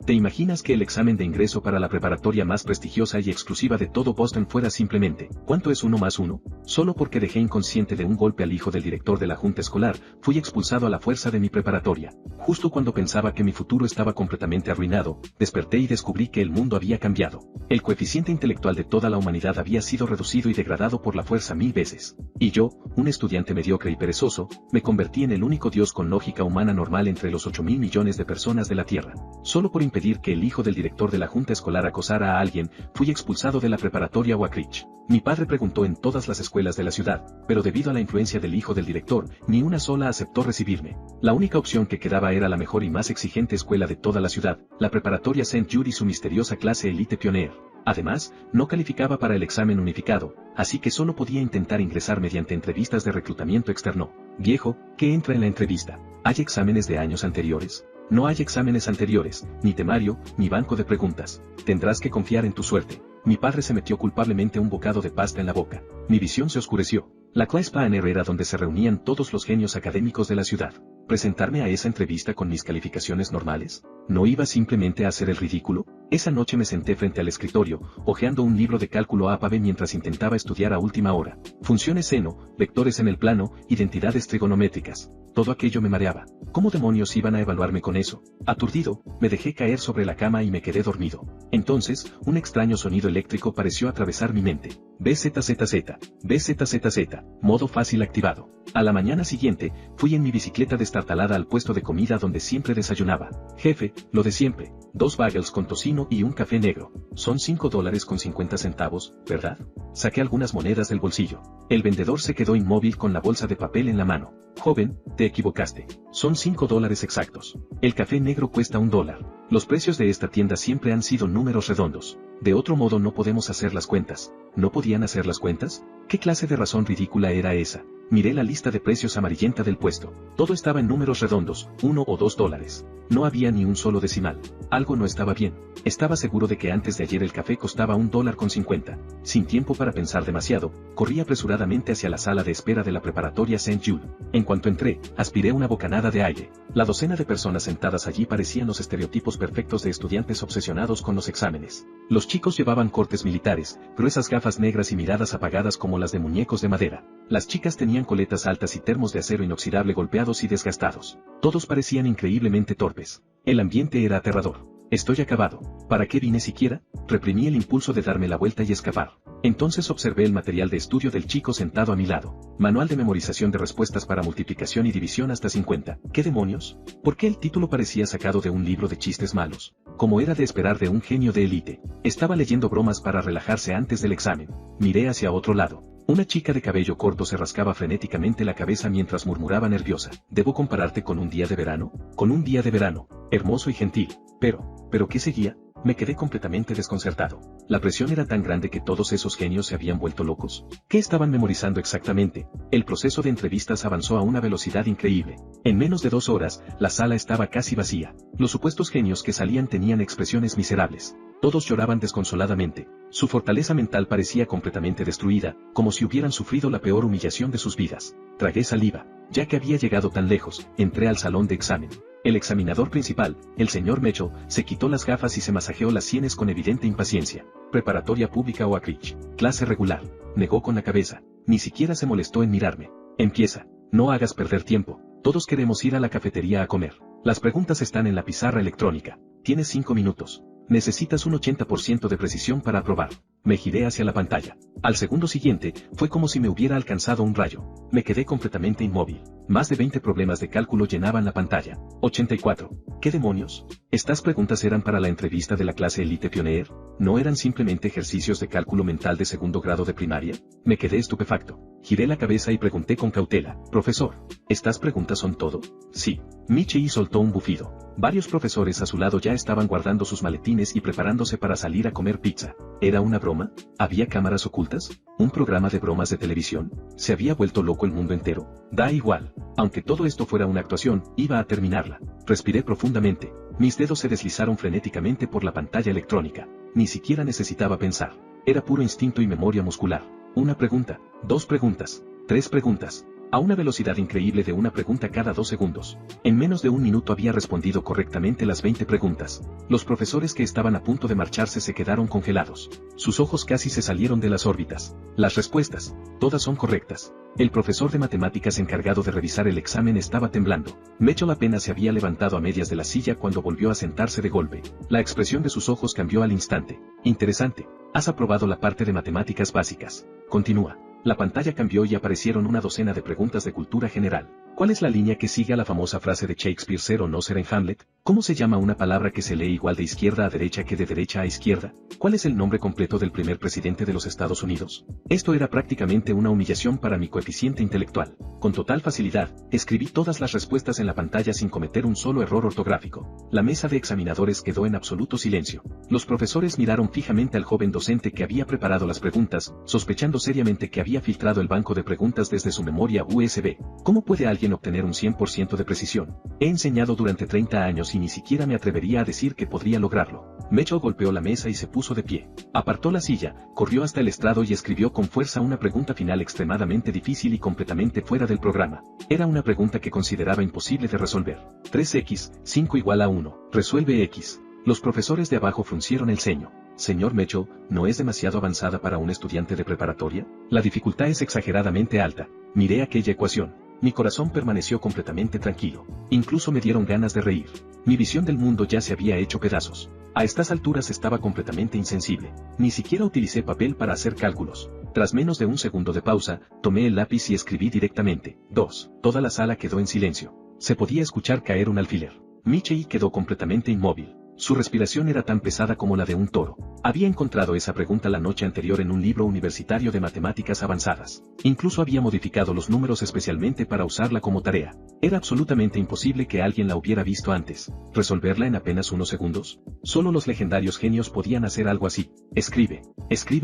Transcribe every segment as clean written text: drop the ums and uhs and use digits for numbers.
¿Te imaginas que el examen de ingreso para la preparatoria más prestigiosa y exclusiva de todo Boston fuera simplemente, ¿cuánto es 1 más 1? Solo porque dejé inconsciente de un golpe al hijo del director de la junta escolar, fui expulsado a la fuerza de mi preparatoria. Justo cuando pensaba que mi futuro estaba completamente arruinado, desperté y descubrí que el mundo había cambiado. El coeficiente intelectual de toda la humanidad había sido reducido y degradado por la fuerza 1000 veces. Y yo, un estudiante mediocre y perezoso, me convertí en el único Dios con lógica humana normal entre los 8.000 millones de personas de la Tierra. Solo por impedir que el hijo del director de la junta escolar acosara a alguien, fui expulsado de la preparatoria Oak Ridge. Mi padre preguntó en todas las escuelas de la ciudad, pero debido a la influencia del hijo del director, ni una sola aceptó recibirme. La única opción que quedaba era la mejor y más exigente escuela de toda la ciudad, la preparatoria St. Jude y su misteriosa clase Elite Pioneer. Además, no calificaba para el examen unificado, así que solo podía intentar ingresar mediante entrevistas de reclutamiento externo. Viejo, ¿qué entra en la entrevista? ¿Hay exámenes de años anteriores? No hay exámenes anteriores, ni temario, ni banco de preguntas. Tendrás que confiar en tu suerte. Mi padre se metió culpablemente un bocado de pasta en la boca. Mi visión se oscureció. La Class Pioneer era donde se reunían todos los genios académicos de la ciudad. ¿Presentarme a esa entrevista con mis calificaciones normales? ¿No iba simplemente a hacer el ridículo? Esa noche me senté frente al escritorio, hojeando un libro de cálculo APB mientras intentaba estudiar a última hora. Funciones seno, vectores en el plano, identidades trigonométricas. Todo aquello me mareaba. ¿Cómo demonios iban a evaluarme con eso? Aturdido, me dejé caer sobre la cama y me quedé dormido. Entonces, un extraño sonido eléctrico pareció atravesar mi mente. BZZZ, BZZZ, modo fácil activado. A la mañana siguiente, fui en mi bicicleta destartalada al puesto de comida donde siempre desayunaba. Jefe, lo de siempre, 2 bagels con tocino y un café negro. Son $5.50, ¿verdad? Saqué algunas monedas del bolsillo. El vendedor se quedó inmóvil con la bolsa de papel en la mano. Joven, te equivocaste. Son $5 exactos. El café negro cuesta $1. Los precios de esta tienda siempre han sido números redondos. De otro modo no podemos hacer las cuentas. ¿No podían hacer las cuentas? ¿Qué clase de razón ridícula era esa? Miré la lista de precios amarillenta del puesto. Todo estaba en números redondos, $1 o $2. No había ni un solo decimal. Algo no estaba bien. Estaba seguro de que antes de ayer el café costaba $1.50. Sin tiempo para pensar demasiado, corrí apresuradamente hacia la sala de espera de la preparatoria St. Jude. En cuanto entré, aspiré una bocanada de aire. La docena de personas sentadas allí parecían los estereotipos perfectos de estudiantes obsesionados con los exámenes. Los chicos llevaban cortes militares, gruesas gafas negras y miradas apagadas como las de muñecos de madera. Las chicas tenían coletas altas y termos de acero inoxidable golpeados y desgastados. Todos parecían increíblemente torpes. El ambiente era aterrador. Estoy acabado. ¿Para qué vine siquiera? Reprimí el impulso de darme la vuelta y escapar. Entonces observé el material de estudio del chico sentado a mi lado. Manual de memorización de respuestas para multiplicación y división hasta 50. ¿Qué demonios? ¿Por qué el título parecía sacado de un libro de chistes malos? Como era de esperar de un genio de élite. Estaba leyendo bromas para relajarse antes del examen. Miré hacia otro lado. Una chica de cabello corto se rascaba frenéticamente la cabeza mientras murmuraba nerviosa. ¿Debo compararte con un día de verano? Con un día de verano, hermoso y gentil. ¿Pero qué seguía? Me quedé completamente desconcertado. La presión era tan grande que todos esos genios se habían vuelto locos. ¿Qué estaban memorizando exactamente? El proceso de entrevistas avanzó a una velocidad increíble. En menos de 2 horas, la sala estaba casi vacía. Los supuestos genios que salían tenían expresiones miserables. Todos lloraban desconsoladamente. Su fortaleza mental parecía completamente destruida, como si hubieran sufrido la peor humillación de sus vidas. Tragué saliva. Ya que había llegado tan lejos, entré al salón de examen. El examinador principal, el señor Mitchell, se quitó las gafas y se masajeó las sienes con evidente impaciencia. Preparatoria pública Oak Ridge. Clase regular. Negó con la cabeza. Ni siquiera se molestó en mirarme. Empieza. No hagas perder tiempo. Todos queremos ir a la cafetería a comer. Las preguntas están en la pizarra electrónica. Tienes 5 minutos. Necesitas un 80% de precisión para aprobar. Me giré hacia la pantalla. Al segundo siguiente, fue como si me hubiera alcanzado un rayo. Me quedé completamente inmóvil. Más de 20 problemas de cálculo llenaban la pantalla. 84. ¿Qué demonios? ¿Estas preguntas eran para la entrevista de la clase Elite Pioneer? ¿No eran simplemente ejercicios de cálculo mental de segundo grado de primaria? Me quedé estupefacto. Giré la cabeza y pregunté con cautela. Profesor, ¿estas preguntas son todo? Sí. Michie soltó un bufido. Varios profesores a su lado ya estaban guardando sus maletines y preparándose para salir a comer pizza. ¿Era una broma? ¿Había cámaras ocultas? ¿Un programa de bromas de televisión? ¿Se había vuelto loco el mundo entero? Da igual. Aunque todo esto fuera una actuación, iba a terminarla. Respiré profundamente. Mis dedos se deslizaron frenéticamente por la pantalla electrónica. Ni siquiera necesitaba pensar. Era puro instinto y memoria muscular. Una pregunta, 2 preguntas, 3 preguntas. a una velocidad increíble de una pregunta cada 2 segundos. En menos de un minuto había respondido correctamente las 20 preguntas. Los profesores que estaban a punto de marcharse se quedaron congelados. Sus ojos casi se salieron de las órbitas. Las respuestas, todas son correctas. El profesor de matemáticas encargado de revisar el examen estaba temblando. Mitchell apenas se había levantado a medias de la silla cuando volvió a sentarse de golpe. La expresión de sus ojos cambió al instante. Interesante. Has aprobado la parte de matemáticas básicas. Continúa. La pantalla cambió y aparecieron una docena de preguntas de cultura general. ¿Cuál es la línea que sigue a la famosa frase de Shakespeare ser o no ser en Hamlet? ¿Cómo se llama una palabra que se lee igual de izquierda a derecha que de derecha a izquierda? ¿Cuál es el nombre completo del primer presidente de los Estados Unidos? Esto era prácticamente una humillación para mi coeficiente intelectual. Con total facilidad, escribí todas las respuestas en la pantalla sin cometer un solo error ortográfico. La mesa de examinadores quedó en absoluto silencio. Los profesores miraron fijamente al joven docente que había preparado las preguntas, sospechando seriamente que había filtrado el banco de preguntas desde su memoria USB. ¿Cómo puede alguien obtener un 100% de precisión? He enseñado durante 30 años y ni siquiera me atrevería a decir que podría lograrlo. Mitchell golpeó la mesa y se puso de pie. Apartó la silla, corrió hasta el estrado y escribió con fuerza una pregunta final extremadamente difícil y completamente fuera del programa. Era una pregunta que consideraba imposible de resolver. 3x, 5 igual a 1. Resuelve x. Los profesores de abajo fruncieron el ceño. Señor Mitchell, ¿no es demasiado avanzada para un estudiante de preparatoria? La dificultad es exageradamente alta. Miré aquella ecuación. Mi corazón permaneció completamente tranquilo. Incluso me dieron ganas de reír. Mi visión del mundo ya se había hecho pedazos. A estas alturas estaba completamente insensible. Ni siquiera utilicé papel para hacer cálculos. Tras menos de un segundo de pausa, tomé el lápiz y escribí directamente. 2. Toda la sala quedó en silencio. Se podía escuchar caer un alfiler. Mitchell quedó completamente inmóvil. Su respiración era tan pesada como la de un toro. Había encontrado esa pregunta la noche anterior en un libro universitario de matemáticas avanzadas. Incluso había modificado los números especialmente para usarla como tarea. Era absolutamente imposible que alguien la hubiera visto antes. ¿Resolverla en apenas unos segundos? Solo los legendarios genios podían hacer algo así. Escribe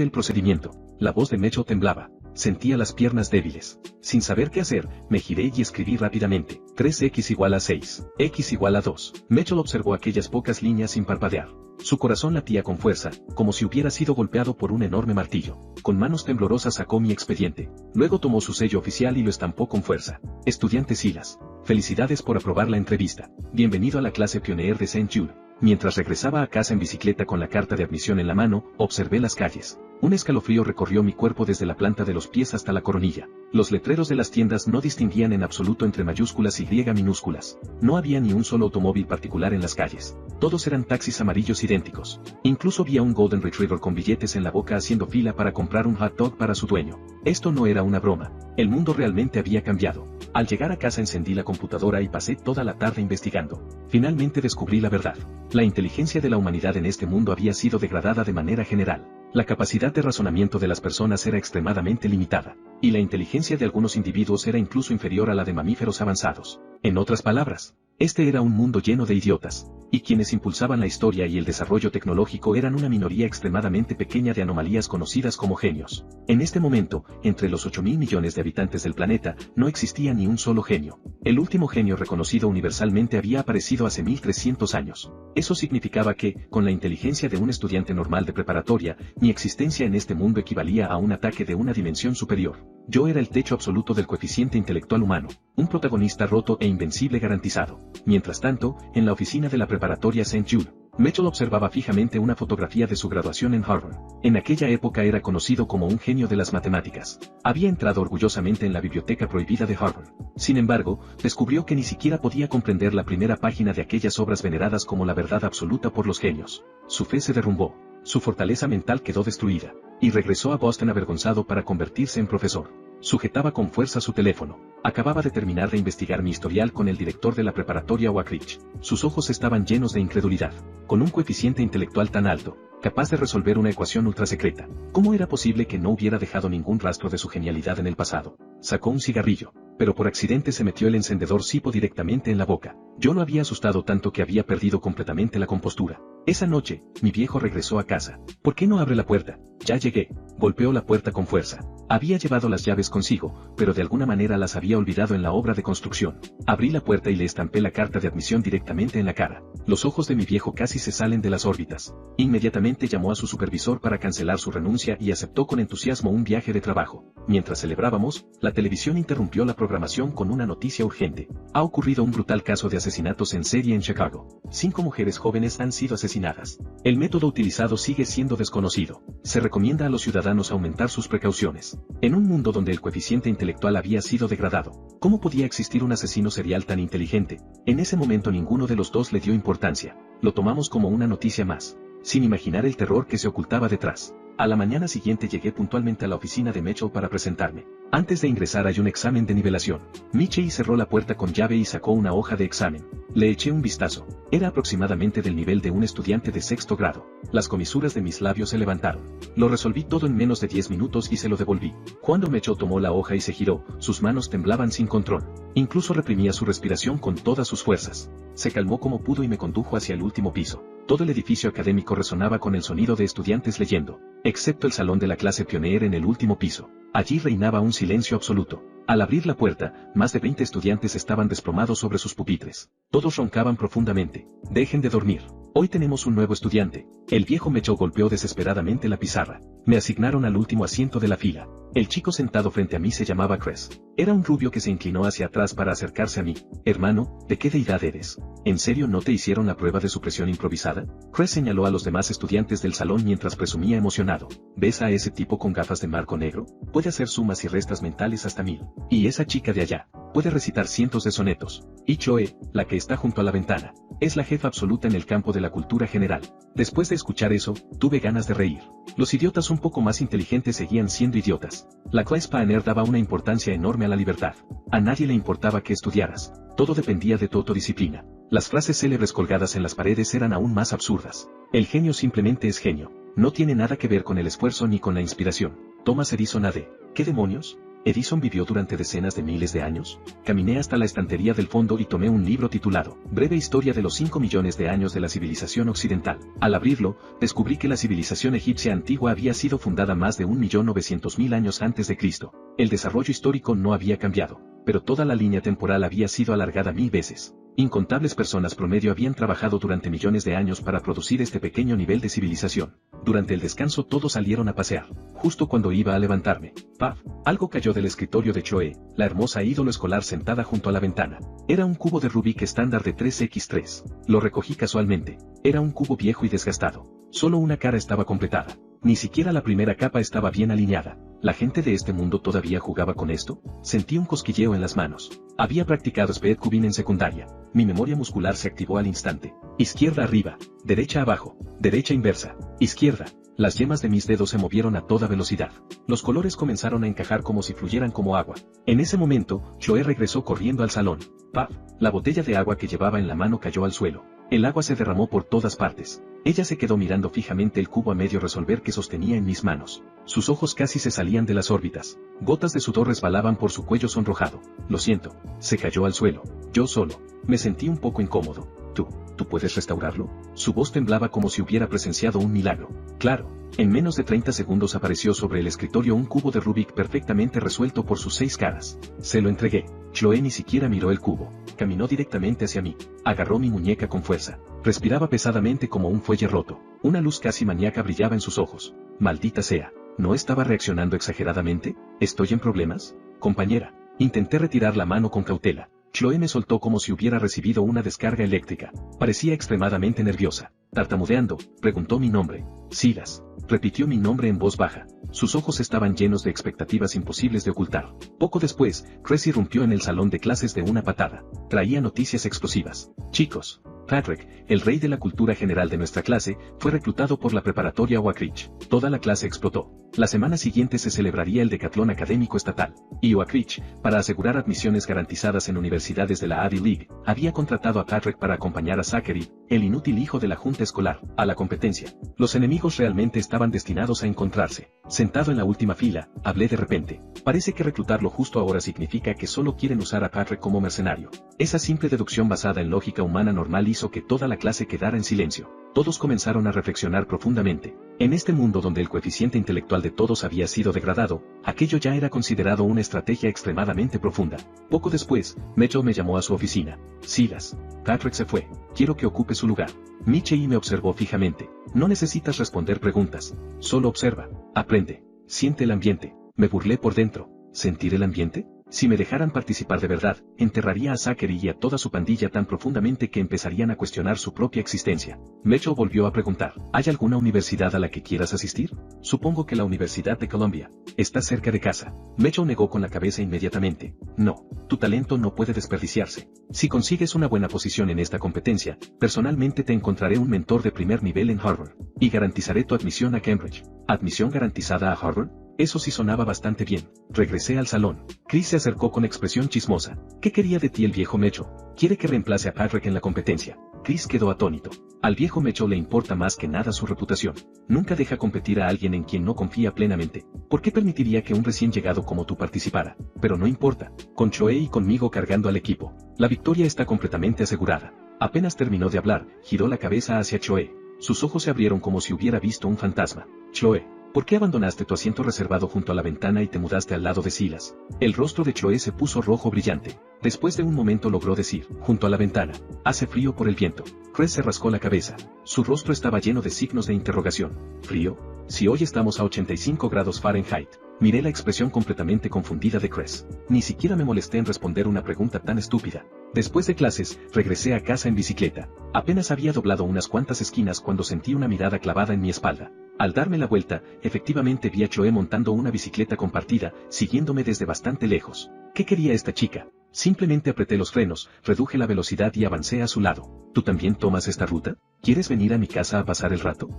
el procedimiento. La voz de Mitchell temblaba. Sentía las piernas débiles. Sin saber qué hacer, me giré y escribí rápidamente. 3x igual a 6. X igual a 2. Mitchell observó aquellas pocas líneas sin parpadear. Su corazón latía con fuerza, como si hubiera sido golpeado por un enorme martillo. Con manos temblorosas sacó mi expediente. Luego tomó su sello oficial y lo estampó con fuerza. Estudiante Silas. Felicidades por aprobar la entrevista. Bienvenido a la clase Pioneer de St. Jude. Mientras regresaba a casa en bicicleta con la carta de admisión en la mano, observé las calles. Un escalofrío recorrió mi cuerpo desde la planta de los pies hasta la coronilla. Los letreros de las tiendas no distinguían en absoluto entre mayúsculas y minúsculas. No había ni un solo automóvil particular en las calles. Todos eran taxis amarillos idénticos. Incluso había un Golden Retriever con billetes en la boca haciendo fila para comprar un hot dog para su dueño. Esto no era una broma. El mundo realmente había cambiado. Al llegar a casa encendí la computadora y pasé toda la tarde investigando. Finalmente descubrí la verdad. La inteligencia de la humanidad en este mundo había sido degradada de manera general. La capacidad de razonamiento de las personas era extremadamente limitada, y la inteligencia de algunos individuos era incluso inferior a la de mamíferos avanzados. En otras palabras, este era un mundo lleno de idiotas, y quienes impulsaban la historia y el desarrollo tecnológico eran una minoría extremadamente pequeña de anomalías conocidas como genios. En este momento, entre los 8.000 millones de habitantes del planeta, no existía ni un solo genio. El último genio reconocido universalmente había aparecido hace 1300 años. Eso significaba que, con la inteligencia de un estudiante normal de preparatoria, mi existencia en este mundo equivalía a un ataque de una dimensión superior. Yo era el techo absoluto del coeficiente intelectual humano, un protagonista roto e invencible garantizado. Mientras tanto, en la oficina de la preparatoria St. Jude, Mitchell observaba fijamente una fotografía de su graduación en Harvard. En aquella época era conocido como un genio de las matemáticas. Había entrado orgullosamente en la biblioteca prohibida de Harvard. Sin embargo, descubrió que ni siquiera podía comprender la primera página de aquellas obras veneradas como la verdad absoluta por los genios. Su fe se derrumbó. Su fortaleza mental quedó destruida, y regresó a Boston avergonzado para convertirse en profesor. Sujetaba con fuerza su teléfono. Acababa de terminar de investigar mi historial con el director de la preparatoria Oak Ridge. Sus ojos estaban llenos de incredulidad. Con un coeficiente intelectual tan alto, capaz de resolver una ecuación ultrasecreta, ¿cómo era posible que no hubiera dejado ningún rastro de su genialidad en el pasado? Sacó un cigarrillo, pero por accidente se metió el encendedor Zippo directamente en la boca. Yo lo había asustado tanto que había perdido completamente la compostura. Esa noche, mi viejo regresó a casa. ¿Por qué no abre la puerta? Ya llegué. Golpeó la puerta con fuerza. Había llevado las llaves consigo, pero de alguna manera las había olvidado en la obra de construcción. Abrí la puerta y le estampé la carta de admisión directamente en la cara. Los ojos de mi viejo casi se salen de las órbitas. Inmediatamente llamó a su supervisor para cancelar su renuncia y aceptó con entusiasmo un viaje de trabajo. Mientras celebrábamos, la televisión interrumpió la programación con una noticia urgente. Ha ocurrido un brutal caso de asesinatos en serie en Chicago. 5 mujeres jóvenes han sido asesinadas. El método utilizado sigue siendo desconocido. Se recomienda a los ciudadanos aumentar sus precauciones. En un mundo donde el coeficiente intelectual había sido degradado, ¿cómo podía existir un asesino serial tan inteligente? En ese momento ninguno de los dos le dio importancia. Lo tomamos como una noticia más, sin imaginar el terror que se ocultaba detrás. A la mañana siguiente llegué puntualmente a la oficina de Mitchell para presentarme. Antes de ingresar hay un examen de nivelación. Mitchell cerró la puerta con llave y sacó una hoja de examen. Le eché un vistazo. Era aproximadamente del nivel de un estudiante de sexto grado. Las comisuras de mis labios se levantaron. Lo resolví todo en menos de 10 minutos y se lo devolví. Cuando Mitchell tomó la hoja y se giró, sus manos temblaban sin control. Incluso reprimía su respiración con todas sus fuerzas. Se calmó como pudo y me condujo hacia el último piso. Todo el edificio académico resonaba con el sonido de estudiantes leyendo, excepto el salón de la clase pionera en el último piso. Allí reinaba un silencio absoluto. Al abrir la puerta, más de 20 estudiantes estaban desplomados sobre sus pupitres. Todos roncaban profundamente. Dejen de dormir. Hoy tenemos un nuevo estudiante. El viejo Mitchell golpeó desesperadamente la pizarra. Me asignaron al último asiento de la fila. El chico sentado frente a mí se llamaba Chris. Era un rubio que se inclinó hacia atrás para acercarse a mí. Hermano, ¿de qué deidad eres? ¿En serio no te hicieron la prueba de supresión improvisada? Chris señaló a los demás estudiantes del salón mientras presumía emocionado. ¿Ves a ese tipo con gafas de marco negro? Puede hacer sumas y restas mentales hasta 1000. Y esa chica de allá puede recitar cientos de sonetos. Y Chloe, la que está junto a la ventana, es la jefa absoluta en el campo de la cultura general. Después de escuchar eso, tuve ganas de reír. Los idiotas un poco más inteligentes seguían siendo idiotas. La clase pioneer daba una importancia enorme a la libertad. A nadie le importaba que estudiaras. Todo dependía de tu autodisciplina. Las frases célebres colgadas en las paredes eran aún más absurdas. El genio simplemente es genio. No tiene nada que ver con el esfuerzo ni con la inspiración. Thomas Edison AD. ¿Qué demonios? ¿Edison vivió durante decenas de miles de años? Caminé hasta la estantería del fondo y tomé un libro titulado Breve Historia de los 5 millones de años de la civilización occidental. Al abrirlo, descubrí que la civilización egipcia antigua había sido fundada más de 1.900.000 años antes de Cristo. El desarrollo histórico no había cambiado, pero toda la línea temporal había sido alargada 1000 veces. Incontables personas promedio habían trabajado durante millones de años para producir este pequeño nivel de civilización. Durante el descanso todos salieron a pasear. Justo cuando iba a levantarme, ¡paf! Algo cayó del escritorio de Chloe, la hermosa ídolo escolar sentada junto a la ventana. Era un cubo de Rubik estándar de 3×3. Lo recogí casualmente. Era un cubo viejo y desgastado. Solo una cara estaba completada. Ni siquiera la primera capa estaba bien alineada. ¿La gente de este mundo todavía jugaba con esto? Sentí un cosquilleo en las manos. Había practicado speed cubing en secundaria. Mi memoria muscular se activó al instante. Izquierda arriba, derecha abajo, derecha inversa, izquierda. Las yemas de mis dedos se movieron a toda velocidad. Los colores comenzaron a encajar como si fluyeran como agua. En ese momento, Chloe regresó corriendo al salón. ¡Paf! La botella de agua que llevaba en la mano cayó al suelo. El agua se derramó por todas partes. Ella se quedó mirando fijamente el cubo a medio resolver que sostenía en mis manos. Sus ojos casi se salían de las órbitas. Gotas de sudor resbalaban por su cuello sonrojado. Lo siento. Se cayó al suelo. Yo solo. Me sentí un poco incómodo. ¿Tú puedes restaurarlo? Su voz temblaba como si hubiera presenciado un milagro. Claro. En menos de 30 segundos apareció sobre el escritorio un cubo de Rubik perfectamente resuelto por sus 6 caras. Se lo entregué. Chloe ni siquiera miró el cubo. Caminó directamente hacia mí. Agarró mi muñeca con fuerza. Respiraba pesadamente como un fuelle roto. Una luz casi maníaca brillaba en sus ojos. Maldita sea. ¿No estaba reaccionando exageradamente? ¿Estoy en problemas? Compañera. Intenté retirar la mano con cautela. Chloe me soltó como si hubiera recibido una descarga eléctrica. Parecía extremadamente nerviosa. Tartamudeando, preguntó mi nombre. Silas. Repitió mi nombre en voz baja. Sus ojos estaban llenos de expectativas imposibles de ocultar. Poco después, Chris irrumpió en el salón de clases de una patada. Traía noticias explosivas. Chicos, Patrick, el rey de la cultura general de nuestra clase, fue reclutado por la preparatoria Oak Ridge. Toda la clase explotó. La semana siguiente se celebraría el decatlón académico estatal. Y Oak Ridge, para asegurar admisiones garantizadas en universidades de la Ivy League, había contratado a Patrick para acompañar a Zachary, el inútil hijo de la junta escolar, a la competencia. Los enemigos realmente estaban destinados a encontrarse. Sentado en la última fila, hablé de repente. Parece que reclutarlo justo ahora significa que solo quieren usar a Patrick como mercenario. Esa simple deducción basada en lógica humana normal hizo que toda la clase quedara en silencio. Todos comenzaron a reflexionar profundamente. En este mundo donde el coeficiente intelectual de todos había sido degradado, aquello ya era considerado una estrategia extremadamente profunda. Poco después, Mitchell me llamó a su oficina. Silas, Patrick se fue. Quiero que ocupe su lugar. Mitchell me observó fijamente. No necesitas responder preguntas. Solo observa. Aprende. Siente el ambiente. Me burlé por dentro. ¿Sentir el ambiente? Si me dejaran participar de verdad, enterraría a Zachary y a toda su pandilla tan profundamente que empezarían a cuestionar su propia existencia. Mitchell volvió a preguntar, ¿hay alguna universidad a la que quieras asistir? Supongo que la Universidad de Columbia. Está cerca de casa. Mitchell negó con la cabeza inmediatamente. No, tu talento no puede desperdiciarse. Si consigues una buena posición en esta competencia, personalmente te encontraré un mentor de primer nivel en Harvard, y garantizaré tu admisión a Cambridge. ¿Admisión garantizada a Harvard? Eso sí sonaba bastante bien. Regresé al salón. Chris se acercó con expresión chismosa. ¿Qué quería de ti el viejo Mitchell? Quiere que reemplace a Patrick en la competencia. Chris quedó atónito. Al viejo Mitchell le importa más que nada su reputación. Nunca deja competir a alguien en quien no confía plenamente. ¿Por qué permitiría que un recién llegado como tú participara? Pero no importa. Con Choe y conmigo cargando al equipo, la victoria está completamente asegurada. Apenas terminó de hablar, giró la cabeza hacia Choe. Sus ojos se abrieron como si hubiera visto un fantasma. Choe, ¿por qué abandonaste tu asiento reservado junto a la ventana y te mudaste al lado de Silas? El rostro de Choe se puso rojo brillante. Después de un momento logró decir, junto a la ventana. Hace frío por el viento. Chris se rascó la cabeza. Su rostro estaba lleno de signos de interrogación. ¿Frío? Si hoy estamos a 85 grados Fahrenheit. Miré la expresión completamente confundida de Chris. Ni siquiera me molesté en responder una pregunta tan estúpida. Después de clases, regresé a casa en bicicleta. Apenas había doblado unas cuantas esquinas cuando sentí una mirada clavada en mi espalda. Al darme la vuelta, efectivamente vi a Choe montando una bicicleta compartida, siguiéndome desde bastante lejos. ¿Qué quería esta chica? Simplemente apreté los frenos, reduje la velocidad y avancé a su lado. ¿Tú también tomas esta ruta? ¿Quieres venir a mi casa a pasar el rato?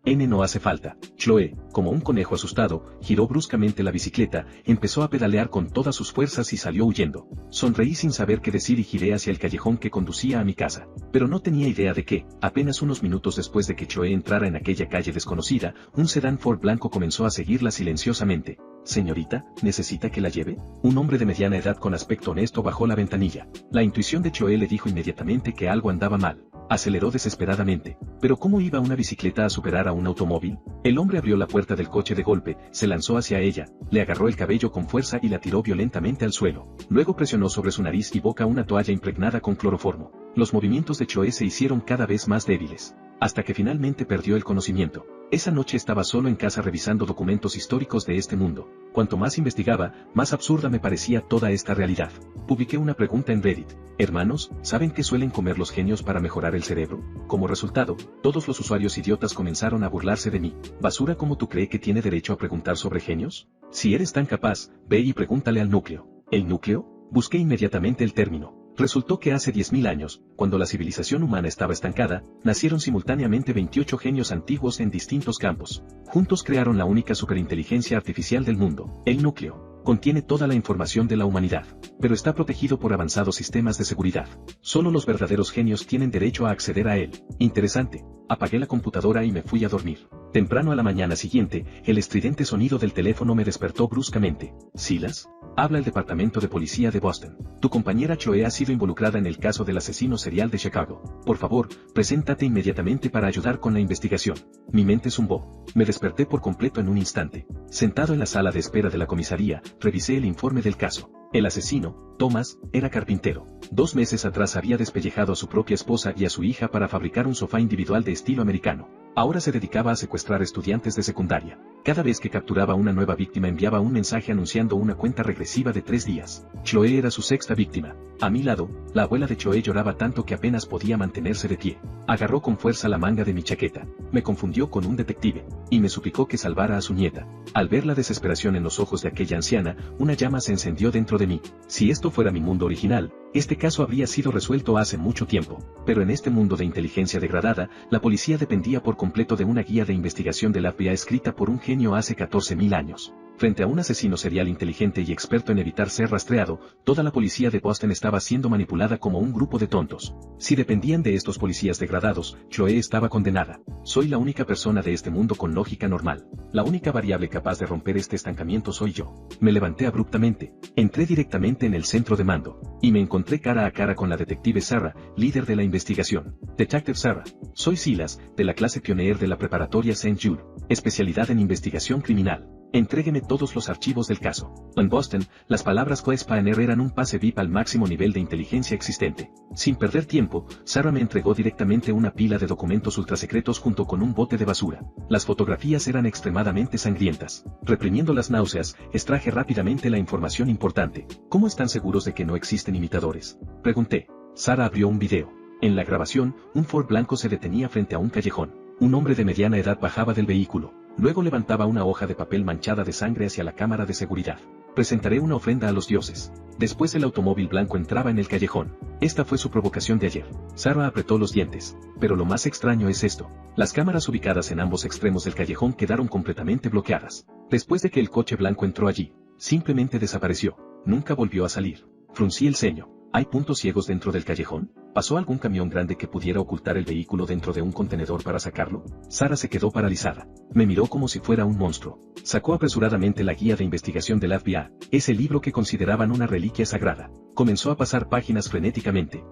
No hace falta. Choe, como un conejo asustado, giró bruscamente la bicicleta, empezó a pedalear con todas sus fuerzas y salió huyendo. Sonreí sin saber qué decir y giré hacia el callejón que conducía a mi casa. Pero no tenía idea de que, apenas unos minutos después de que Choe entrara en aquella calle desconocida, un sedán Ford blanco comenzó a seguirla silenciosamente. Señorita, ¿necesita que la lleve? Un hombre de mediana edad con aspecto honesto bajó la ventanilla. La intuición de Choe le dijo inmediatamente que algo andaba mal. Aceleró desesperadamente. ¿Pero cómo iba una bicicleta a superar a un automóvil? El hombre abrió la puerta del coche de golpe, se lanzó hacia ella, le agarró el cabello con fuerza y la tiró violentamente al suelo. Luego presionó sobre su nariz y boca una toalla impregnada con cloroformo. Los movimientos de Choe se hicieron cada vez más débiles, hasta que finalmente perdió el conocimiento. Esa noche estaba solo en casa revisando documentos históricos de este mundo. Cuanto más investigaba, más absurda me parecía toda esta realidad. Publiqué una pregunta en Reddit. Hermanos, ¿saben qué suelen comer los genios para mejorar el cerebro? Como resultado, todos los usuarios idiotas comenzaron a burlarse de mí. ¿Basura como tú cree que tiene derecho a preguntar sobre genios? Si eres tan capaz, ve y pregúntale al núcleo. ¿El núcleo? Busqué inmediatamente el término. Resultó que hace 10.000 años, cuando la civilización humana estaba estancada, nacieron simultáneamente 28 genios antiguos en distintos campos. Juntos crearon la única superinteligencia artificial del mundo, el núcleo. Contiene toda la información de la humanidad, pero está protegido por avanzados sistemas de seguridad. Solo los verdaderos genios tienen derecho a acceder a él. Interesante. Apagué la computadora y me fui a dormir. Temprano a la mañana siguiente, el estridente sonido del teléfono me despertó bruscamente. ¿Silas? Habla el Departamento de Policía de Boston. Tu compañera Choe ha sido involucrada en el caso del asesino serial de Chicago. Por favor, preséntate inmediatamente para ayudar con la investigación. Mi mente zumbó. Me desperté por completo en un instante. Sentado en la sala de espera de la comisaría, revisé el informe del caso. El asesino, Thomas, era carpintero. 2 meses atrás había despellejado a su propia esposa y a su hija para fabricar un sofá individual de estilo americano. Ahora se dedicaba a secuestrar estudiantes de secundaria. Cada vez que capturaba una nueva víctima enviaba un mensaje anunciando una cuenta regresiva de 3 días. Choe era su sexta víctima. A mi lado, la abuela de Choe lloraba tanto que apenas podía mantenerse de pie. Agarró con fuerza la manga de mi chaqueta. Me confundió con un detective, y me suplicó que salvara a su nieta. Al ver la desesperación en los ojos de aquella anciana, una llama se encendió dentro de mí. Si esto fuera mi mundo original, este caso habría sido resuelto hace mucho tiempo. Pero en este mundo de inteligencia degradada, la policía dependía por completo de una guía de investigación del FBI escrita por un genio hace 14.000 años. Frente a un asesino serial inteligente y experto en evitar ser rastreado, toda la policía de Boston estaba siendo manipulada como un grupo de tontos. Si dependían de estos policías degradados, Chloe estaba condenada. Soy la única persona de este mundo con lógica normal. La única variable capaz de romper este estancamiento soy yo. Me levanté abruptamente. Entré directamente en el centro de mando. Y me encontré cara a cara con la detective Sarah, líder de la investigación. Detective Sarah. Soy Silas, de la clase pioneer de la preparatoria St. Jude. Especialidad en investigación criminal. Entrégueme todos los archivos del caso. En Boston, las palabras Class Pioneer eran un pase VIP al máximo nivel de inteligencia existente. Sin perder tiempo, Sarah me entregó directamente una pila de documentos ultrasecretos junto con un bote de basura. Las fotografías eran extremadamente sangrientas. Reprimiendo las náuseas, extraje rápidamente la información importante. ¿Cómo están seguros de que no existen imitadores?, pregunté. Sarah abrió un video. En la grabación, un Ford blanco se detenía frente a un callejón. Un hombre de mediana edad bajaba del vehículo. Luego levantaba una hoja de papel manchada de sangre hacia la cámara de seguridad. Presentaré una ofrenda a los dioses. Después el automóvil blanco entraba en el callejón. Esta fue su provocación de ayer. Sarah apretó los dientes. Pero lo más extraño es esto. Las cámaras ubicadas en ambos extremos del callejón quedaron completamente bloqueadas. Después de que el coche blanco entró allí, simplemente desapareció. Nunca volvió a salir. Fruncí el ceño. ¿Hay puntos ciegos dentro del callejón? ¿Pasó algún camión grande que pudiera ocultar el vehículo dentro de un contenedor para sacarlo? Sarah se quedó paralizada. Me miró como si fuera un monstruo. Sacó apresuradamente la guía de investigación del FBI, ese libro que consideraban una reliquia sagrada. Comenzó a pasar páginas frenéticamente.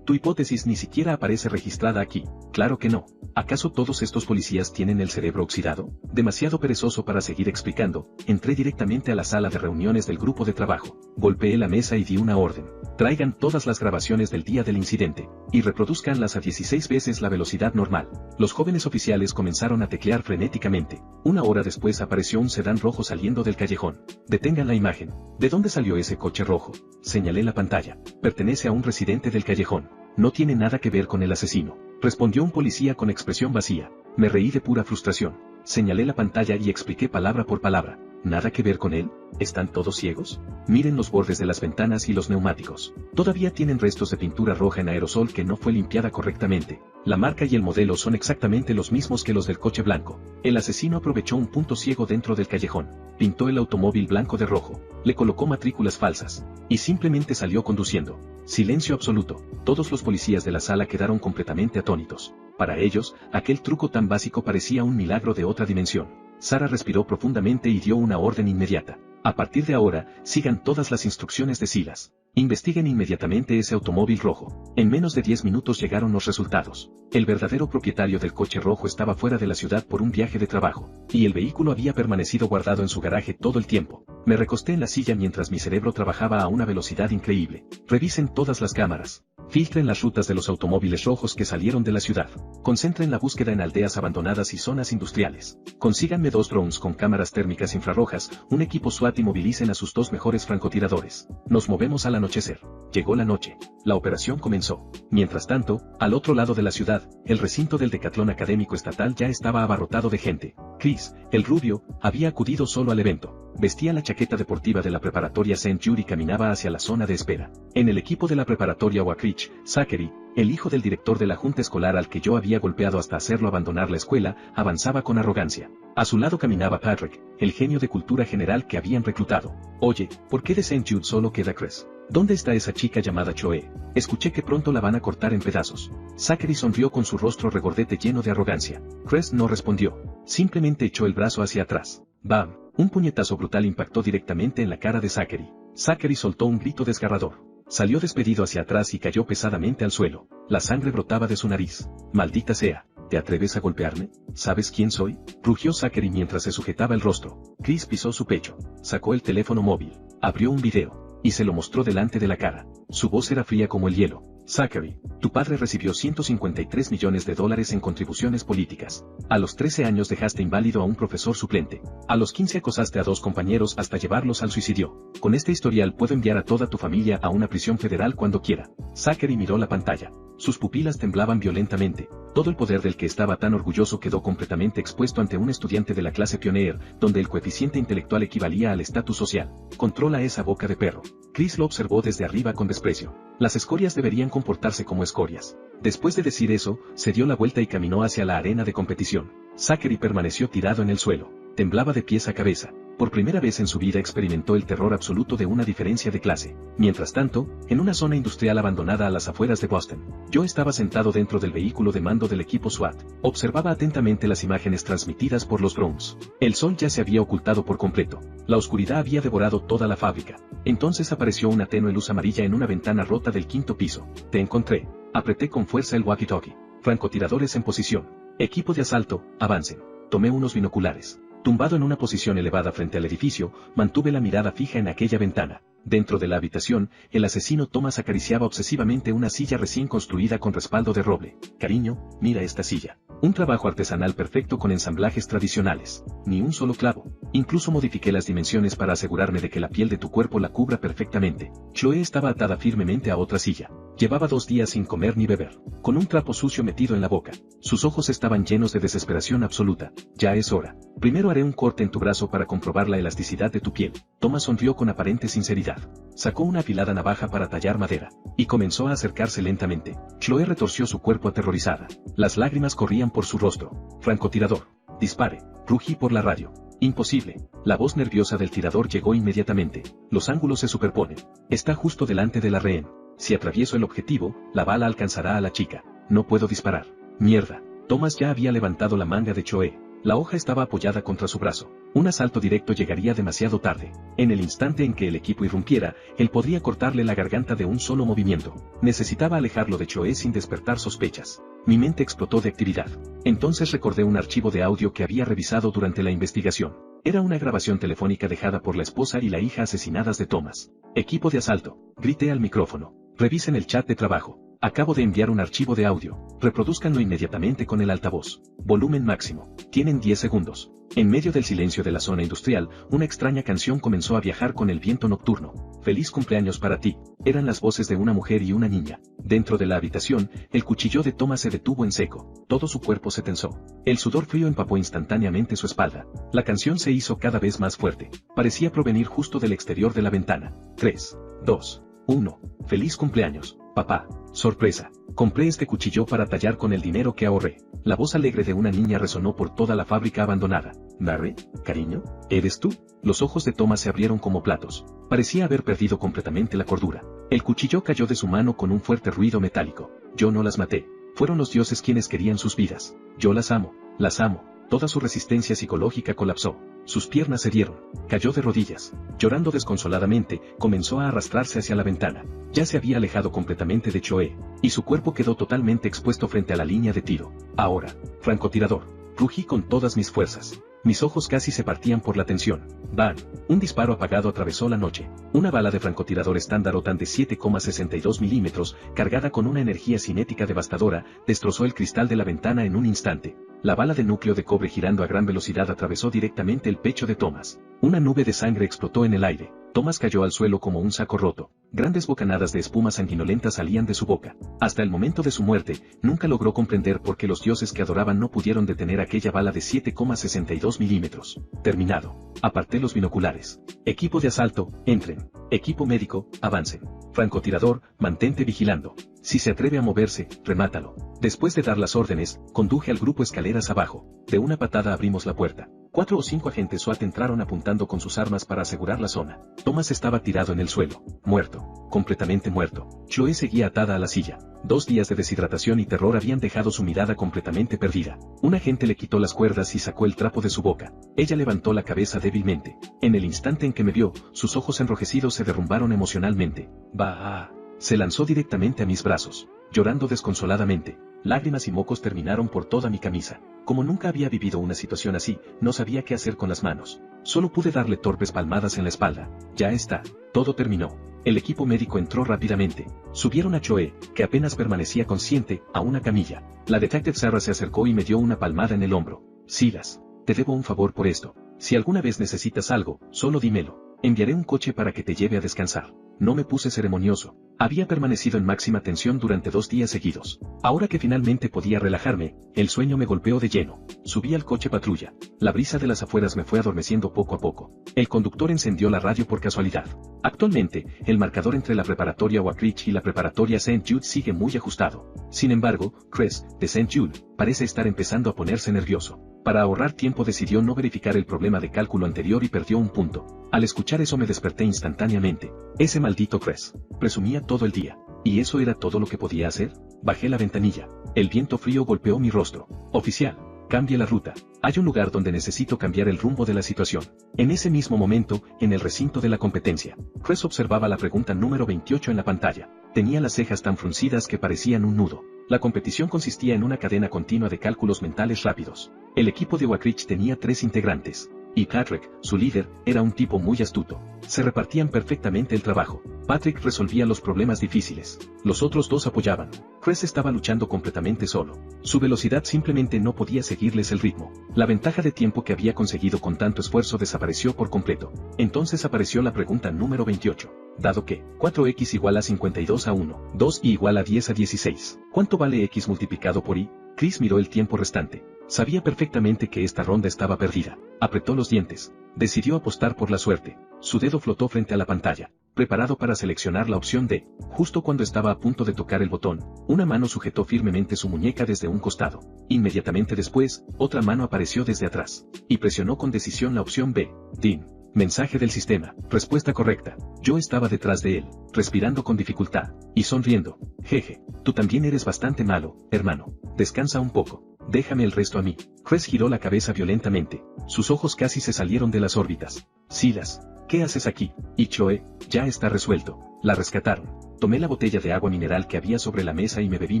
Tu hipótesis ni siquiera aparece registrada aquí. Claro que no. ¿Acaso todos estos policías tienen el cerebro oxidado? Demasiado perezoso para seguir explicando, entré directamente a la sala de reuniones del grupo de trabajo. Golpeé la mesa y di una orden. Traigan todas las grabaciones del día del incidente, y reproduzcanlas a 16 veces la velocidad normal. Los jóvenes oficiales comenzaron a teclear frenéticamente. Una hora después apareció un sedán rojo saliendo del callejón. Detengan la imagen. ¿De dónde salió ese coche rojo? Señalé la pantalla. Pertenece a un residente del callejón. No tiene nada que ver con el asesino, respondió un policía con expresión vacía. Me reí de pura frustración. Señalé la pantalla y expliqué palabra por palabra. ¿Nada que ver con él? ¿Están todos ciegos? Miren los bordes de las ventanas y los neumáticos. Todavía tienen restos de pintura roja en aerosol que no fue limpiada correctamente. La marca y el modelo son exactamente los mismos que los del coche blanco. El asesino aprovechó un punto ciego dentro del callejón. Pintó el automóvil blanco de rojo. Le colocó matrículas falsas. Y simplemente salió conduciendo. Silencio absoluto. Todos los policías de la sala quedaron completamente atónitos. Para ellos, aquel truco tan básico parecía un milagro de otra dimensión. Sarah respiró profundamente y dio una orden inmediata. A partir de ahora, sigan todas las instrucciones de Silas. Investiguen inmediatamente ese automóvil rojo. En menos de 10 minutos llegaron los resultados. El verdadero propietario del coche rojo estaba fuera de la ciudad por un viaje de trabajo, y el vehículo había permanecido guardado en su garaje todo el tiempo. Me recosté en la silla mientras mi cerebro trabajaba a una velocidad increíble. Revisen todas las cámaras. Filtren las rutas de los automóviles rojos que salieron de la ciudad. Concentren la búsqueda en aldeas abandonadas y zonas industriales. Consíganme 2 drones con cámaras térmicas infrarrojas, un equipo SWAT y movilicen a sus 2 mejores francotiradores. Nos movemos al anochecer. Llegó la noche. La operación comenzó. Mientras tanto, al otro lado de la ciudad, el recinto del Decatlón Académico Estatal ya estaba abarrotado de gente. Chris, el rubio, había acudido solo al evento. Vestía la chaqueta deportiva de la preparatoria St. Jude y caminaba hacia la zona de espera. En el equipo de la preparatoria Oak Ridge, Zachary, el hijo del director de la junta escolar al que yo había golpeado hasta hacerlo abandonar la escuela, avanzaba con arrogancia. A su lado caminaba Patrick, el genio de cultura general que habían reclutado. Oye, ¿por qué de St. Jude solo queda Chris? ¿Dónde está esa chica llamada Chloe? Escuché que pronto la van a cortar en pedazos. Zachary sonrió con su rostro regordete lleno de arrogancia. Chris no respondió. Simplemente echó el brazo hacia atrás. ¡Bam! Un puñetazo brutal impactó directamente en la cara de Zachary. Zachary soltó un grito desgarrador. Salió despedido hacia atrás y cayó pesadamente al suelo. La sangre brotaba de su nariz. ¡Maldita sea! ¿Te atreves a golpearme? ¿Sabes quién soy? Rugió Zachary mientras se sujetaba el rostro. Chris pisó su pecho. Sacó el teléfono móvil. Abrió un video. Y se lo mostró delante de la cara. Su voz era fría como el hielo. Zachary, tu padre recibió $153 millones en contribuciones políticas. A los 13 años dejaste inválido a un profesor suplente. A los 15 acosaste a 2 compañeros hasta llevarlos al suicidio. Con este historial puedo enviar a toda tu familia a una prisión federal cuando quiera. Zachary miró la pantalla. Sus pupilas temblaban violentamente. Todo el poder del que estaba tan orgulloso quedó completamente expuesto ante un estudiante de la clase pioneer, donde el coeficiente intelectual equivalía al estatus social. Controla esa boca de perro. Chris lo observó desde arriba con desprecio. Las escorias deberían comportarse como escorias. Después de decir eso, se dio la vuelta y caminó hacia la arena de competición. Zachary permaneció tirado en el suelo. Temblaba de pies a cabeza. Por primera vez en su vida experimentó el terror absoluto de una diferencia de clase. Mientras tanto, en una zona industrial abandonada a las afueras de Boston, yo estaba sentado dentro del vehículo de mando del equipo SWAT. Observaba atentamente las imágenes transmitidas por los drones. El sol ya se había ocultado por completo. La oscuridad había devorado toda la fábrica. Entonces apareció una tenue luz amarilla en una ventana rota del quinto piso. Te encontré. Apreté con fuerza el walkie-talkie. Francotiradores en posición. Equipo de asalto, avancen. Tomé unos binoculares. Tumbado en una posición elevada frente al edificio, mantuve la mirada fija en aquella ventana. Dentro de la habitación, el asesino Thomas acariciaba obsesivamente una silla recién construida con respaldo de roble. Cariño, mira esta silla. Un trabajo artesanal perfecto con ensamblajes tradicionales. Ni un solo clavo. Incluso modifiqué las dimensiones para asegurarme de que la piel de tu cuerpo la cubra perfectamente. Chloe estaba atada firmemente a otra silla. Llevaba 2 días sin comer ni beber, con un trapo sucio metido en la boca. Sus ojos estaban llenos de desesperación absoluta. Ya es hora. Primero haré un corte en tu brazo para comprobar la elasticidad de tu piel. Thomas sonrió con aparente sinceridad. Sacó una afilada navaja para tallar madera, y comenzó a acercarse lentamente. Chloe retorció su cuerpo aterrorizada. Las lágrimas corrían por su rostro. Francotirador. Dispare. Rugí por la radio. Imposible. La voz nerviosa del tirador llegó inmediatamente. Los ángulos se superponen. Está justo delante de la rehén. Si atravieso el objetivo, la bala alcanzará a la chica. No puedo disparar. Mierda. Thomas ya había levantado la manga de Chloe. La hoja estaba apoyada contra su brazo. Un asalto directo llegaría demasiado tarde. En el instante en que el equipo irrumpiera, él podría cortarle la garganta de un solo movimiento. Necesitaba alejarlo de Chloe sin despertar sospechas. Mi mente explotó de actividad. Entonces recordé un archivo de audio que había revisado durante la investigación. Era una grabación telefónica dejada por la esposa y la hija asesinadas de Thomas. Equipo de asalto. Grité al micrófono. Revisen el chat de trabajo. Acabo de enviar un archivo de audio. Reproduzcanlo inmediatamente con el altavoz. Volumen máximo. Tienen 10 segundos. En medio del silencio de la zona industrial, una extraña canción comenzó a viajar con el viento nocturno. Feliz cumpleaños para ti. Eran las voces de una mujer y una niña. Dentro de la habitación, el cuchillo de Thomas se detuvo en seco. Todo su cuerpo se tensó. El sudor frío empapó instantáneamente su espalda. La canción se hizo cada vez más fuerte. Parecía provenir justo del exterior de la ventana. 3, 2, 1. Feliz cumpleaños, papá. Sorpresa. Compré este cuchillo para tallar con el dinero que ahorré. La voz alegre de una niña resonó por toda la fábrica abandonada. Barry, cariño, ¿eres tú? Los ojos de Thomas se abrieron como platos. Parecía haber perdido completamente la cordura. El cuchillo cayó de su mano con un fuerte ruido metálico. Yo no las maté. Fueron los dioses quienes querían sus vidas. Yo las amo. Las amo. Toda su resistencia psicológica colapsó. Sus piernas se dieron. Cayó de rodillas. Llorando desconsoladamente, comenzó a arrastrarse hacia la ventana. Ya se había alejado completamente de Chloe, y su cuerpo quedó totalmente expuesto frente a la línea de tiro. Ahora, francotirador. Rugí con todas mis fuerzas. Mis ojos casi se partían por la tensión. ¡Bam! Un disparo apagado atravesó la noche. Una bala de francotirador estándar OTAN de 7,62 milímetros, cargada con una energía cinética devastadora, destrozó el cristal de la ventana en un instante. La bala de núcleo de cobre girando a gran velocidad atravesó directamente el pecho de Thomas. Una nube de sangre explotó en el aire. Thomas cayó al suelo como un saco roto. Grandes bocanadas de espuma sanguinolenta salían de su boca. Hasta el momento de su muerte, nunca logró comprender por qué los dioses que adoraban no pudieron detener aquella bala de 7,62 milímetros. Terminado. Aparté los binoculares. Equipo de asalto, entren. Equipo médico, avancen. Francotirador, mantente vigilando. Si se atreve a moverse, remátalo. Después de dar las órdenes, conduje al grupo escaleras abajo. De una patada abrimos la puerta. 4 o 5 agentes SWAT entraron apuntando con sus armas para asegurar la zona. Thomas estaba tirado en el suelo. Muerto. Completamente muerto. Chloe seguía atada a la silla. 2 días de deshidratación y terror habían dejado su mirada completamente perdida. Un agente le quitó las cuerdas y sacó el trapo de su boca. Ella levantó la cabeza débilmente. En el instante en que me vio, sus ojos enrojecidos se derrumbaron emocionalmente. ¡Bah! Se lanzó directamente a mis brazos, llorando desconsoladamente. Lágrimas y mocos terminaron por toda mi camisa. Como nunca había vivido una situación así, no sabía qué hacer con las manos. Solo pude darle torpes palmadas en la espalda. Ya está. Todo terminó. El equipo médico entró rápidamente. Subieron a Chloe, que apenas permanecía consciente, a una camilla. La detective Sarah se acercó y me dio una palmada en el hombro. Silas, te debo un favor por esto. Si alguna vez necesitas algo, solo dímelo. Enviaré un coche para que te lleve a descansar. No me puse ceremonioso. Había permanecido en máxima tensión durante 2 días seguidos. Ahora que finalmente podía relajarme, el sueño me golpeó de lleno. Subí al coche patrulla. La brisa de las afueras me fue adormeciendo poco a poco. El conductor encendió la radio por casualidad. Actualmente, el marcador entre la preparatoria Oak Ridge y la preparatoria St. Jude sigue muy ajustado. Sin embargo, Chris, de St. Jude, parece estar empezando a ponerse nervioso. Para ahorrar tiempo decidió no verificar el problema de cálculo anterior y perdió un punto. Al escuchar eso me desperté instantáneamente. Ese maldito Chris. Presumía todo el día. ¿Y eso era todo lo que podía hacer? Bajé la ventanilla. El viento frío golpeó mi rostro. Oficial, cambie la ruta. Hay un lugar donde necesito cambiar el rumbo de la situación. En ese mismo momento, en el recinto de la competencia, Chris observaba la pregunta número 28 en la pantalla. Tenía las cejas tan fruncidas que parecían un nudo. La competición consistía en una cadena continua de cálculos mentales rápidos. El equipo de Oak Ridge tenía 3 integrantes. Y Patrick, su líder, era un tipo muy astuto. Se repartían perfectamente el trabajo. Patrick resolvía los problemas difíciles. Los otros 2 apoyaban. Chris estaba luchando completamente solo. Su velocidad simplemente no podía seguirles el ritmo. La ventaja de tiempo que había conseguido con tanto esfuerzo desapareció por completo. Entonces apareció la pregunta número 28. Dado que 4x igual a 52 a 1, 2 y igual a 10 a 16, ¿cuánto vale x multiplicado por y? Chris miró el tiempo restante. Sabía perfectamente que esta ronda estaba perdida. Apretó los dientes. Decidió apostar por la suerte. Su dedo flotó frente a la pantalla, preparado para seleccionar la opción D. Justo cuando estaba a punto de tocar el botón, una mano sujetó firmemente su muñeca desde un costado. Inmediatamente después, otra mano apareció desde atrás, y presionó con decisión la opción B. DIN. Mensaje del sistema. Respuesta correcta. Yo estaba detrás de él, respirando con dificultad, y sonriendo. Jeje, tú también eres bastante malo, hermano. Descansa un poco. Déjame el resto a mí. Chris giró la cabeza violentamente. Sus ojos casi se salieron de las órbitas. Silas, ¿qué haces aquí? Y Choe, ya está resuelto. La rescataron. Tomé la botella de agua mineral que había sobre la mesa y me bebí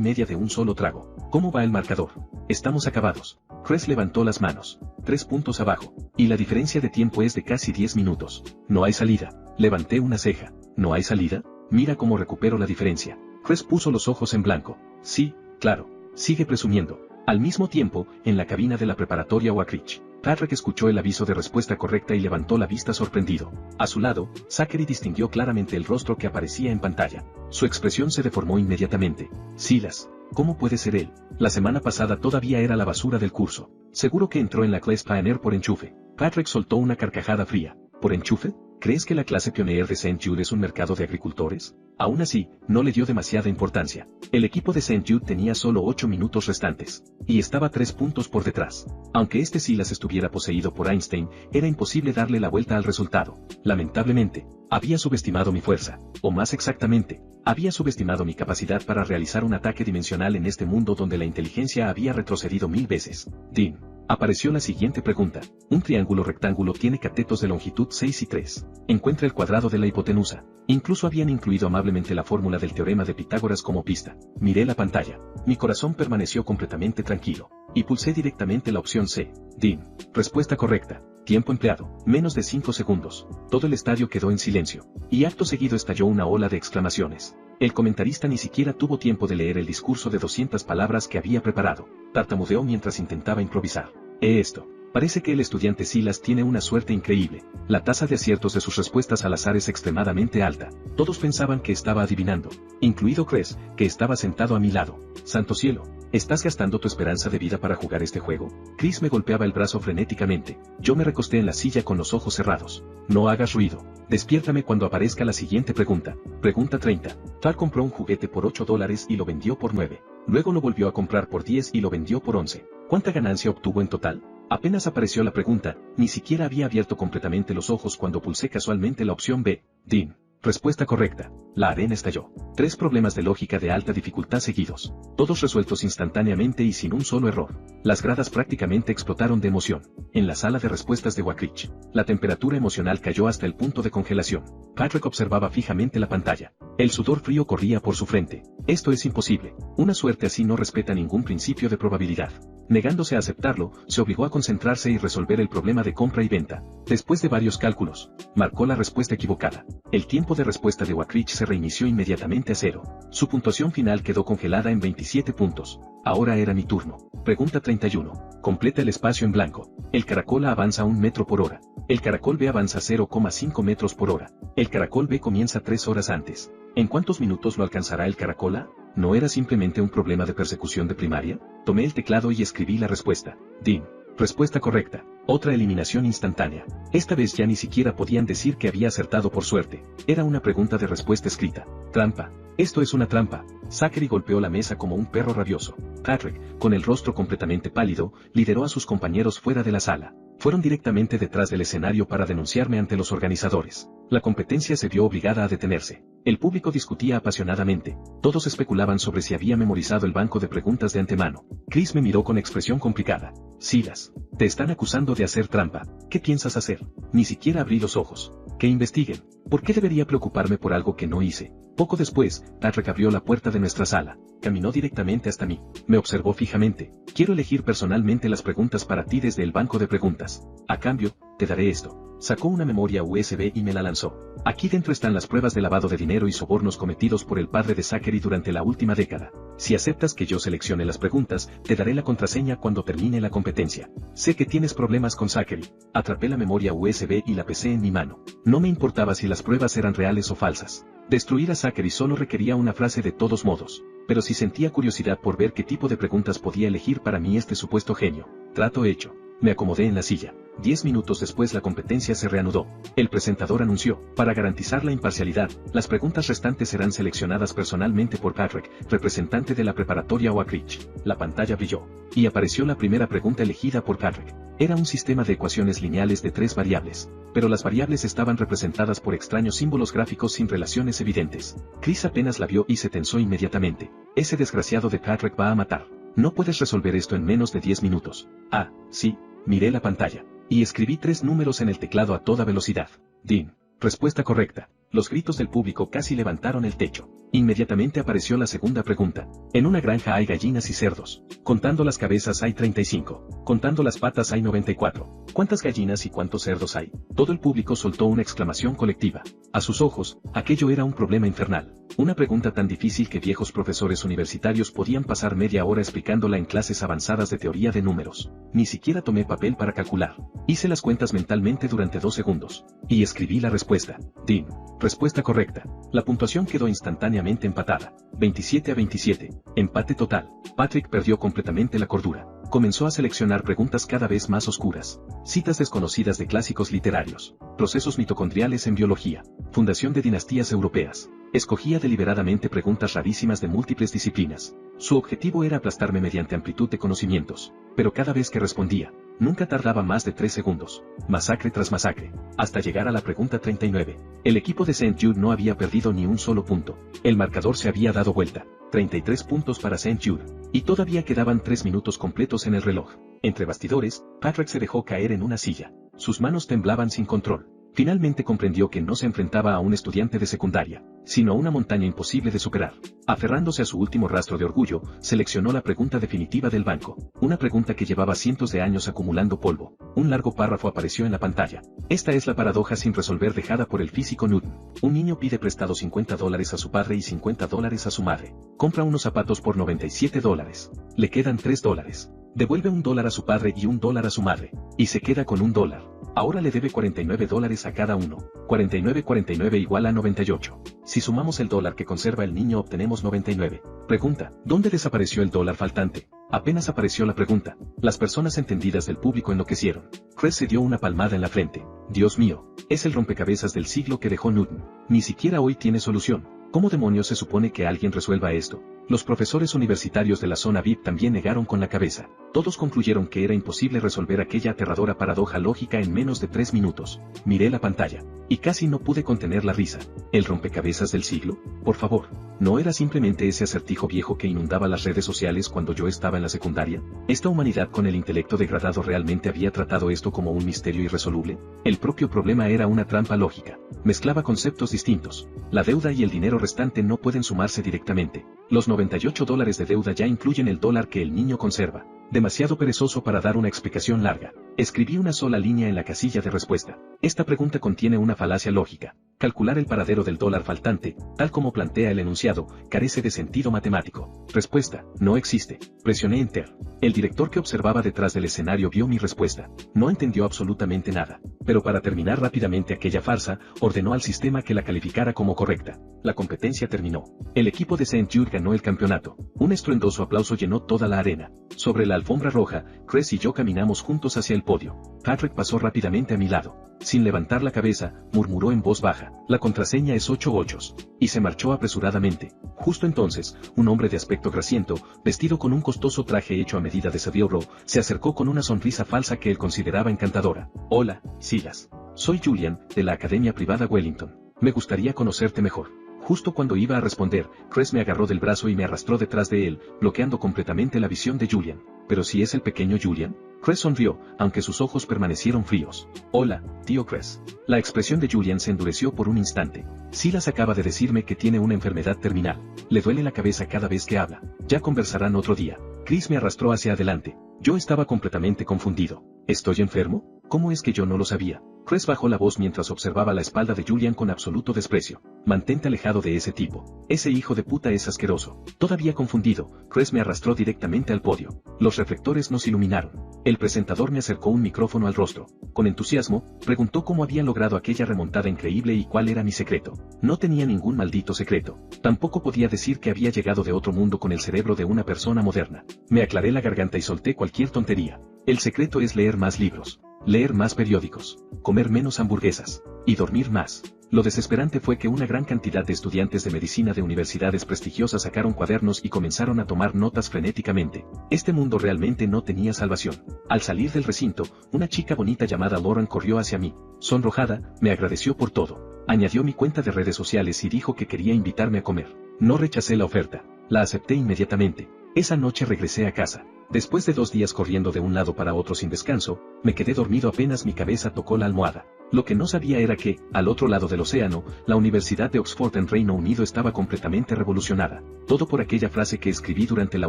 media de un solo trago. ¿Cómo va el marcador? Estamos acabados. Chris levantó las manos. 3 puntos abajo. Y la diferencia de tiempo es de casi 10 minutos. No hay salida. Levanté una ceja. ¿No hay salida? Mira cómo recupero la diferencia. Chris puso los ojos en blanco. Sí, claro. Sigue presumiendo. Al mismo tiempo, en la cabina de la preparatoria Oak Ridge, Patrick escuchó el aviso de respuesta correcta y levantó la vista sorprendido. A su lado, Zachary distinguió claramente el rostro que aparecía en pantalla. Su expresión se deformó inmediatamente. Silas, ¿cómo puede ser él? La semana pasada todavía era la basura del curso. Seguro que entró en la clase Pioneer por enchufe. Patrick soltó una carcajada fría. ¿Por enchufe? ¿Crees que la clase Pioneer de St. Jude es un mercado de agricultores? Aún así, no le dio demasiada importancia. El equipo de St. Jude tenía solo 8 minutos restantes, y estaba 3 puntos por detrás. Aunque este Silas estuviera poseído por Einstein, era imposible darle la vuelta al resultado. Lamentablemente, había subestimado mi fuerza, o más exactamente, había subestimado mi capacidad para realizar un ataque dimensional en este mundo donde la inteligencia había retrocedido 1000 veces. Dean. Apareció la siguiente pregunta. Un triángulo rectángulo tiene catetos de longitud 6 y 3. Encuentra el cuadrado de la hipotenusa. Incluso habían incluido amablemente la fórmula del teorema de Pitágoras como pista. Miré la pantalla. Mi corazón permaneció completamente tranquilo. Y pulsé directamente la opción C. DIN. Respuesta correcta. Tiempo empleado. Menos de 5 segundos. Todo el estadio quedó en silencio. Y acto seguido estalló una ola de exclamaciones. El comentarista ni siquiera tuvo tiempo de leer el discurso de 200 palabras que había preparado. Tartamudeó mientras intentaba improvisar. Esto. Parece que el estudiante Silas tiene una suerte increíble. La tasa de aciertos de sus respuestas al azar es extremadamente alta. Todos pensaban que estaba adivinando. Incluido Chris, que estaba sentado a mi lado. Santo cielo. ¿Estás gastando tu esperanza de vida para jugar este juego? Chris me golpeaba el brazo frenéticamente. Yo me recosté en la silla con los ojos cerrados. No hagas ruido. Despiértame cuando aparezca la siguiente pregunta. Pregunta 30. Tal compró un juguete por $8 y lo vendió por 9. Luego lo volvió a comprar por 10 y lo vendió por 11. ¿Cuánta ganancia obtuvo en total? Apenas apareció la pregunta, ni siquiera había abierto completamente los ojos cuando pulsé casualmente la opción B. DIN. Respuesta correcta. La arena estalló. 3 problemas de lógica de alta dificultad seguidos. Todos resueltos instantáneamente y sin un solo error. Las gradas prácticamente explotaron de emoción. En la sala de respuestas de Oak Ridge, la temperatura emocional cayó hasta el punto de congelación. Patrick observaba fijamente la pantalla. El sudor frío corría por su frente. Esto es imposible. Una suerte así no respeta ningún principio de probabilidad. Negándose a aceptarlo, se obligó a concentrarse y resolver el problema de compra y venta. Después de varios cálculos, marcó la respuesta equivocada. El tiempo de respuesta de Oak Ridge se reinició inmediatamente a 0. Su puntuación final quedó congelada en 27 puntos. Ahora era mi turno. Pregunta 31. Completa el espacio en blanco. El caracol A avanza 1 metro por hora. El caracol B avanza 0,5 metros por hora. El caracol B comienza 3 horas antes. ¿En cuántos minutos lo alcanzará el caracol A? ¿No era simplemente un problema de persecución de primaria? Tomé el teclado y escribí la respuesta. DIN. Respuesta correcta. Otra eliminación instantánea. Esta vez ya ni siquiera podían decir que había acertado por suerte. Era una pregunta de respuesta escrita. Trampa. Esto es una trampa. Zachary golpeó la mesa como un perro rabioso. Patrick, con el rostro completamente pálido, lideró a sus compañeros fuera de la sala. Fueron directamente detrás del escenario para denunciarme ante los organizadores. La competencia se vio obligada a detenerse. El público discutía apasionadamente. Todos especulaban sobre si había memorizado el banco de preguntas de antemano. Chris me miró con expresión complicada. Silas, te están acusando de hacer trampa. ¿Qué piensas hacer? Ni siquiera abrí los ojos. Que investiguen. ¿Por qué debería preocuparme por algo que no hice? Poco después, Patrick abrió la puerta de nuestra sala. Caminó directamente hasta mí. Me observó fijamente. Quiero elegir personalmente las preguntas para ti desde el banco de preguntas. A cambio, te daré esto. Sacó una memoria USB y me la lanzó. Aquí dentro están las pruebas de lavado de dinero y sobornos cometidos por el padre de Zachary durante la última década. Si aceptas que yo seleccione las preguntas, te daré la contraseña cuando termine la competencia. Sé que tienes problemas con Zachary. Atrapé la memoria USB y la pesé en mi mano. No me importaba si las pruebas eran reales o falsas. Destruir a Zachary solo requería una frase de todos modos. Pero si sentía curiosidad por ver qué tipo de preguntas podía elegir para mí este supuesto genio. Trato hecho. Me acomodé en la silla. 10 minutos después la competencia se reanudó. El presentador anunció, para garantizar la imparcialidad, las preguntas restantes serán seleccionadas personalmente por Patrick, representante de la preparatoria Oak Ridge. La pantalla brilló. Y apareció la primera pregunta elegida por Patrick. Era un sistema de ecuaciones lineales de 3 variables. Pero las variables estaban representadas por extraños símbolos gráficos sin relaciones evidentes. Chris apenas la vio y se tensó inmediatamente. Ese desgraciado de Patrick va a matar. No puedes resolver esto en menos de 10 minutos. Ah, sí. Miré la pantalla. Y escribí 3 números en el teclado a toda velocidad. Dean. Respuesta correcta. Los gritos del público casi levantaron el techo. Inmediatamente apareció la segunda pregunta. En una granja hay gallinas y cerdos. Contando las cabezas hay 35. Contando las patas hay 94. ¿Cuántas gallinas y cuántos cerdos hay? Todo el público soltó una exclamación colectiva. A sus ojos, aquello era un problema infernal. Una pregunta tan difícil que viejos profesores universitarios podían pasar media hora explicándola en clases avanzadas de teoría de números. Ni siquiera tomé papel para calcular. Hice las cuentas mentalmente durante 2 segundos. Y escribí la respuesta. Dean. Respuesta correcta. La puntuación quedó instantáneamente empatada. 27-27. Empate total. Patrick perdió completamente la cordura. Comenzó a seleccionar preguntas cada vez más oscuras. Citas desconocidas de clásicos literarios. Procesos mitocondriales en biología. Fundación de dinastías europeas. Escogía deliberadamente preguntas rarísimas de múltiples disciplinas. Su objetivo era aplastarme mediante amplitud de conocimientos. Pero cada vez que respondía, nunca tardaba más de 3 segundos. Masacre tras masacre. Hasta llegar a la pregunta 39. El equipo de St. Jude no había perdido ni un solo punto. El marcador se había dado vuelta. 33 puntos para St. Jude. Y todavía quedaban 3 minutos completos en el reloj. Entre bastidores, Patrick se dejó caer en una silla. Sus manos temblaban sin control. Finalmente comprendió que no se enfrentaba a un estudiante de secundaria, sino a una montaña imposible de superar. Aferrándose a su último rastro de orgullo, seleccionó la pregunta definitiva del banco. Una pregunta que llevaba cientos de años acumulando polvo. Un largo párrafo apareció en la pantalla. Esta es la paradoja sin resolver dejada por el físico Newton. Un niño pide prestado $50 a su padre y $50 a su madre. Compra unos zapatos por $97. Le quedan $3. Devuelve $1 a su padre y $1 a su madre. Y se queda con $1. Ahora le debe $49 a cada uno. 49 igual a 98. Si sumamos el dólar que conserva el niño obtenemos 99. Pregunta, ¿dónde desapareció el dólar faltante? Apenas apareció la pregunta, las personas entendidas del público enloquecieron. Chris se dio una palmada en la frente. Dios mío, es el rompecabezas del siglo que dejó Newton. Ni siquiera hoy tiene solución. ¿Cómo demonios se supone que alguien resuelva esto? Los profesores universitarios de la zona VIP también negaron con la cabeza. Todos concluyeron que era imposible resolver aquella aterradora paradoja lógica en menos de 3 minutos. Miré la pantalla. Y casi no pude contener la risa. ¿El rompecabezas del siglo? Por favor, ¿no era simplemente ese acertijo viejo que inundaba las redes sociales cuando yo estaba en la secundaria? ¿Esta humanidad con el intelecto degradado realmente había tratado esto como un misterio irresoluble? El propio problema era una trampa lógica. Mezclaba conceptos distintos. La deuda y el dinero restante no pueden sumarse directamente. Los $98 de deuda ya incluyen el dólar que el niño conserva. Demasiado perezoso para dar una explicación larga. Escribí una sola línea en la casilla de respuesta. Esta pregunta contiene una falacia lógica. Calcular el paradero del dólar faltante, tal como plantea el enunciado, carece de sentido matemático. Respuesta, no existe. Presioné Enter. El director que observaba detrás del escenario vio mi respuesta. No entendió absolutamente nada. Pero para terminar rápidamente aquella farsa, ordenó al sistema que la calificara como correcta. La competencia terminó. El equipo de St. Jude ganó el campeonato. Un estruendoso aplauso llenó toda la arena. Sobre la alfombra roja, Chris y yo caminamos juntos hacia el podio. Patrick pasó rápidamente a mi lado. Sin levantar la cabeza, murmuró en voz baja. La contraseña es 8 ochos. Y se marchó apresuradamente. Justo entonces, un hombre de aspecto grasiento, vestido con un costoso traje hecho a medida de Savile Row, se acercó con una sonrisa falsa que él consideraba encantadora. Hola, Silas. Soy Julian, de la Academia Privada Wellington. Me gustaría conocerte mejor. Justo cuando iba a responder, Cress me agarró del brazo y me arrastró detrás de él, bloqueando completamente la visión de Julian. ¿Pero si es el pequeño Julian? Cress sonrió, aunque sus ojos permanecieron fríos. Hola, tío Cress. La expresión de Julian se endureció por un instante. Silas acaba de decirme que tiene una enfermedad terminal. Le duele la cabeza cada vez que habla. Ya conversarán otro día. Chris me arrastró hacia adelante. Yo estaba completamente confundido. ¿Estoy enfermo? ¿Cómo es que yo no lo sabía? Cress bajó la voz mientras observaba la espalda de Julian con absoluto desprecio. Mantente alejado de ese tipo. Ese hijo de puta es asqueroso. Todavía confundido, Cress me arrastró directamente al podio. Los reflectores nos iluminaron. El presentador me acercó un micrófono al rostro. Con entusiasmo, preguntó cómo había logrado aquella remontada increíble y cuál era mi secreto. No tenía ningún maldito secreto. Tampoco podía decir que había llegado de otro mundo con el cerebro de una persona moderna. Me aclaré la garganta y solté cualquier tontería. El secreto es leer más libros. Leer más periódicos, comer menos hamburguesas, y dormir más. Lo desesperante fue que una gran cantidad de estudiantes de medicina de universidades prestigiosas sacaron cuadernos y comenzaron a tomar notas frenéticamente. Este mundo realmente no tenía salvación. Al salir del recinto, una chica bonita llamada Lauren corrió hacia mí. Sonrojada, me agradeció por todo. Añadió mi cuenta de redes sociales y dijo que quería invitarme a comer. No rechacé la oferta. La acepté inmediatamente. Esa noche regresé a casa. Después de 2 días corriendo de un lado para otro sin descanso, me quedé dormido apenas mi cabeza tocó la almohada. Lo que no sabía era que, al otro lado del océano, la Universidad de Oxford en Reino Unido estaba completamente revolucionada. Todo por aquella frase que escribí durante la